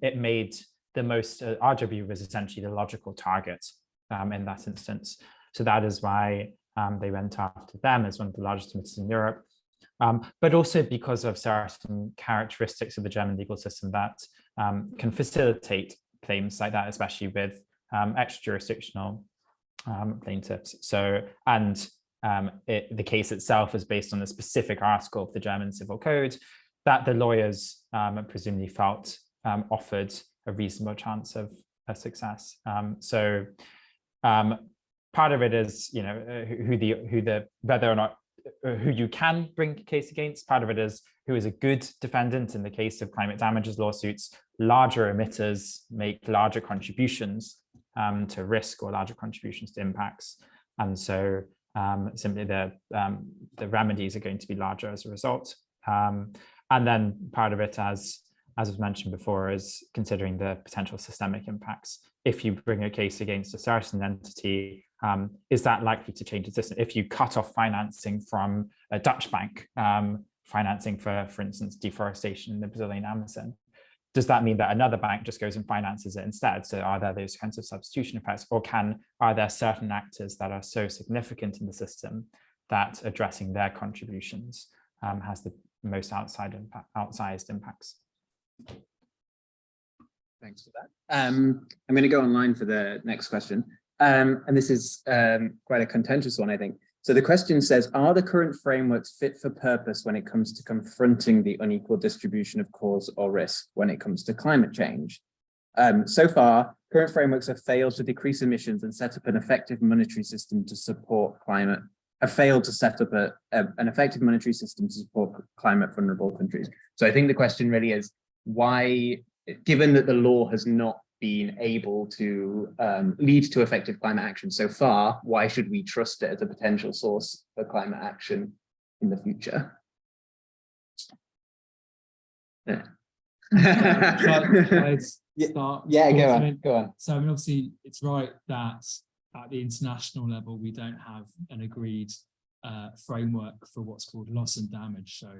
it made the most, RWE was essentially the logical target in that instance. So that is why they went after them as one of the largest emitters in Europe. But also because of certain characteristics of the German legal system that can facilitate claims like that, especially with extra-jurisdictional plaintiffs. So, and the case itself is based on a specific article of the German Civil Code that the lawyers presumably felt offered a reasonable chance of a success. So part of it is, whether or not who you can bring a case against. Part of it is who is a good defendant. In the case of climate damages lawsuits, larger emitters make larger contributions to risk or larger contributions to impacts. And so simply the remedies are going to be larger as a result. And then part of it, as was mentioned before, is considering the potential systemic impacts. If you bring a case against a certain entity, is that likely to change the system? If you cut off financing from a Dutch bank, financing for instance, deforestation in the Brazilian Amazon, does that mean that another bank just goes and finances it instead? So are there those kinds of substitution effects, or are there certain actors that are so significant in the system that addressing their contributions has the most outsized impacts? Thanks for that. I'm going to go online for the next question. And this is quite a contentious one, I think. So the question says, are the current frameworks fit for purpose when it comes to confronting the unequal distribution of cause or risk when it comes to climate change? So far, current frameworks have failed to decrease emissions and set up an effective monetary system to support climate, have failed to set up an effective monetary system to support climate vulnerable countries. So I think the question really is, why, given that the law has not been able to lead to effective climate action so far, why should we trust it as a potential source for climate action in the future? Yeah. Go on. So I mean, obviously, it's right that at the international level, we don't have an agreed framework for what's called loss and damage. So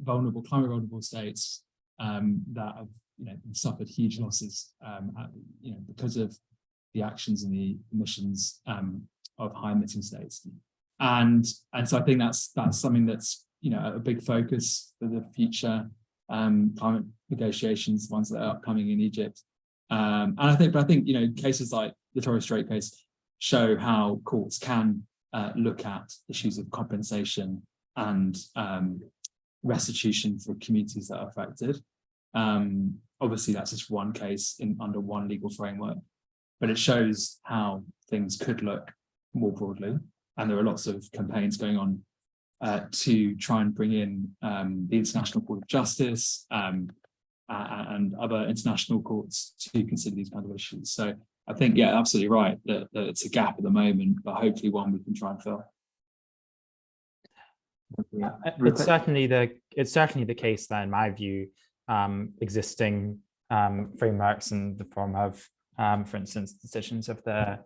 climate vulnerable states that have suffered huge losses because of the actions and the emissions of high emitting states, and so I think that's something that's a big focus for the future climate negotiations, ones that are upcoming in Egypt. And I think cases like the Torres Strait case show how courts can look at issues of compensation and restitution for communities that are affected. Obviously, that's just one case under one legal framework, but it shows how things could look more broadly. And there are lots of campaigns going on to try and bring in the International Court of Justice and other international courts to consider these kind of issues. So I think, yeah, absolutely right that it's a gap at the moment, but hopefully one we can try and fill. It's certainly the case that, in my view, existing frameworks in the form of, for instance, decisions of the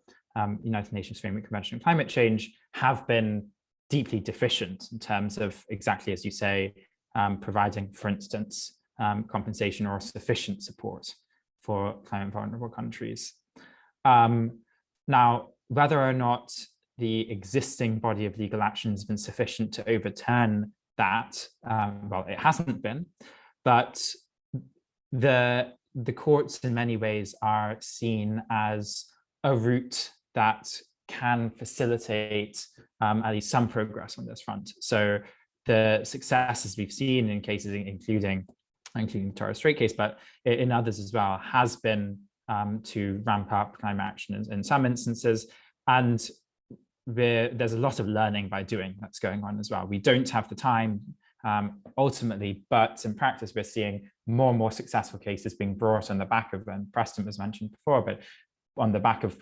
United Nations Framework Convention on Climate Change have been deeply deficient in terms of, exactly as you say, providing, for instance, compensation or sufficient support for climate vulnerable countries. Now, whether or not the existing body of legal action has been sufficient to overturn that, well, it hasn't been, but the the courts in many ways are seen as a route that can facilitate at least some progress on this front. So the successes we've seen in cases including the Torres Strait case, but in others as well, has been to ramp up climate action in some instances. And there's a lot of learning by doing that's going on as well. We don't have the time ultimately, but in practice, we're seeing more and more successful cases being brought on the back of, and Preston was mentioned before, but on the back of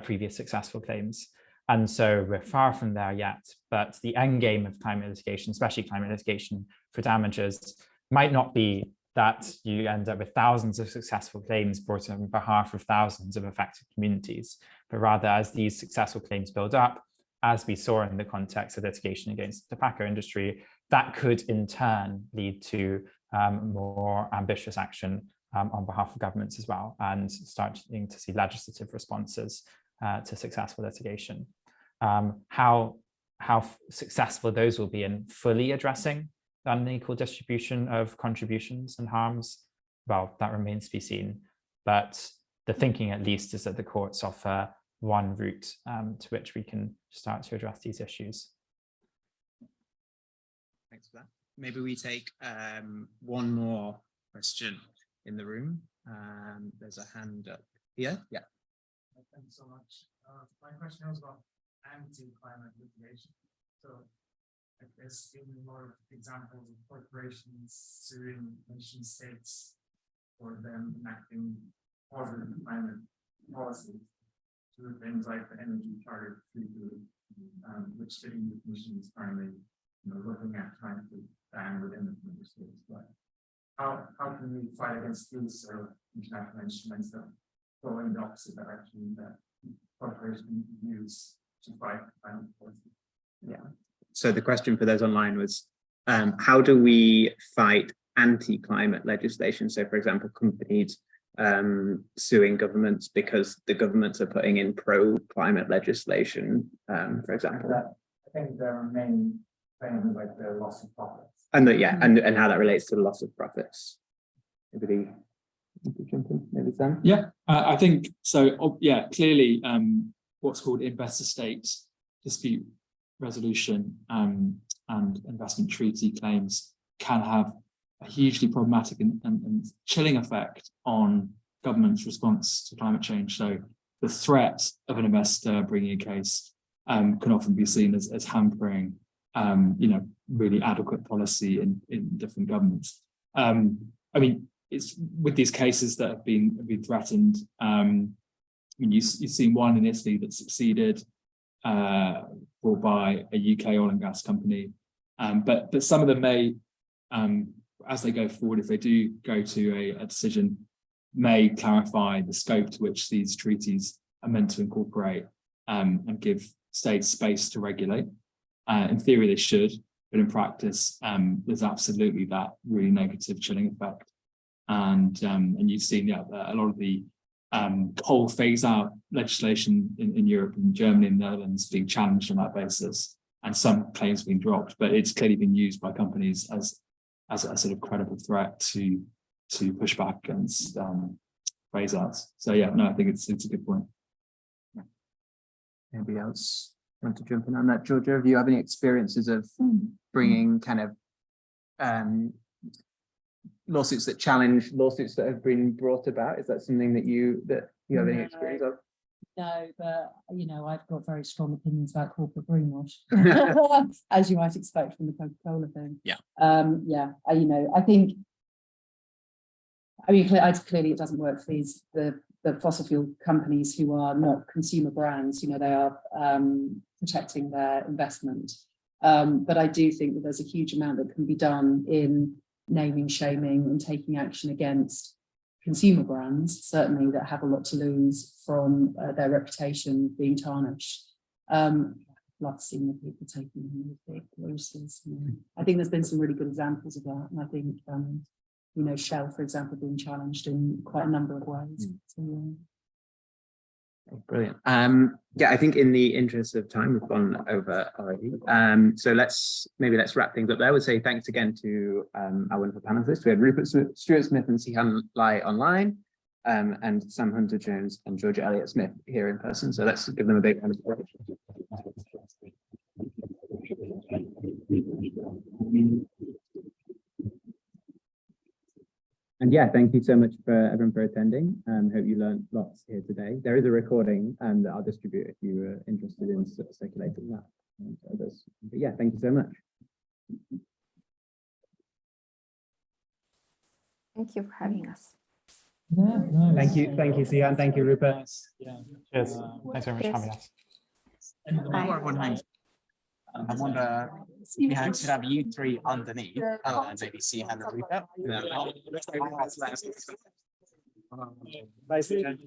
previous successful claims. And so we're far from there yet, but the end game of climate litigation, especially climate litigation for damages, might not be that you end up with thousands of successful claims brought on behalf of thousands of affected communities, but rather as these successful claims build up, as we saw in the context of litigation against the tobacco industry, that could in turn lead to more ambitious action on behalf of governments as well, and starting to see legislative responses to successful litigation. How successful those will be in fully addressing the unequal distribution of contributions and harms, well, that remains to be seen. But the thinking at least is that the courts offer one route to which we can start to address these issues. Thanks for that. Maybe we take one more question in the room. There's a hand up here. Yeah. Thanks so much. My question was about anti-climate litigation. So there's been a lot of examples of corporations suing nation states for them enacting positive climate policies through things like the Energy Charter Treaty, which the EU Commission is currently looking at trying to ban within the member states. But how can we fight against these international instruments that go in the opposite direction that corporations use to fight climate policy? Yeah. So the question for those online was, how do we fight anti-climate legislation? So, for example, companies suing governments because the governments are putting in pro-climate legislation, for example. I think there are main things like the loss of profits. And and how that relates to the loss of profits. Anybody jump in? Maybe Sam? Yeah, I think so. Yeah, clearly, what's called investor-state dispute resolution and investment treaty claims can have a hugely problematic and chilling effect on government's response to climate change. So the threat of an investor bringing a case can often be seen as hampering, really adequate policy in different governments. I mean, it's with these cases that have been threatened. You've seen one in Italy that succeeded, brought by a UK oil and gas company, but some of them may, as they go forward, if they do go to a decision, may clarify the scope to which these treaties are meant to incorporate and give states space to regulate. In theory, they should, but in practice, there's absolutely that really negative chilling effect. And you've seen a lot of the coal phase-out legislation in Europe and Germany and the Netherlands being challenged on that basis, and some claims being dropped, but it's clearly been used by companies as a sort of credible threat to push back against phase-outs. So yeah, no, I think it's a good point. Anybody else want to jump in on that? Georgia, do you have any experiences of bringing kind of lawsuits that challenge lawsuits that have been brought about? Is that something that you have any experience of? No, but I've got very strong opinions about corporate greenwash, as you might expect from the Coca-Cola thing. Yeah. I think. Clearly it doesn't work for the fossil fuel companies who are not consumer brands. They are protecting their investment. But I do think that there's a huge amount that can be done in naming, shaming, and taking action against consumer brands, certainly, that have a lot to lose from their reputation being tarnished. Love to see more people taking big losses. I think there's been some really good examples of that, and I think Shell, for example, being challenged in quite a number of ways. So, Brilliant. Yeah, I think in the interest of time, we've gone over already. So let's wrap things up there. I would say thanks again to our wonderful panelists. We had Rupert Stuart Smith and Sihan Lai online, and Sam Hunter Jones and Georgia Elliott Smith here in person. So let's give them a big round of applause. And yeah, thank you so much for everyone for attending. Hope you learned lots here today. There is a recording that I'll distribute if you are interested in circulating that. But yeah, thank you so much. Thank you for having us. Yeah, nice. Thank you, Sian. Thank you, Rupert. Yeah. Cheers. Thanks very much for having us. Before everyone hangs, I wonder if you could have you three underneath, and maybe see how to Rupert. Basically,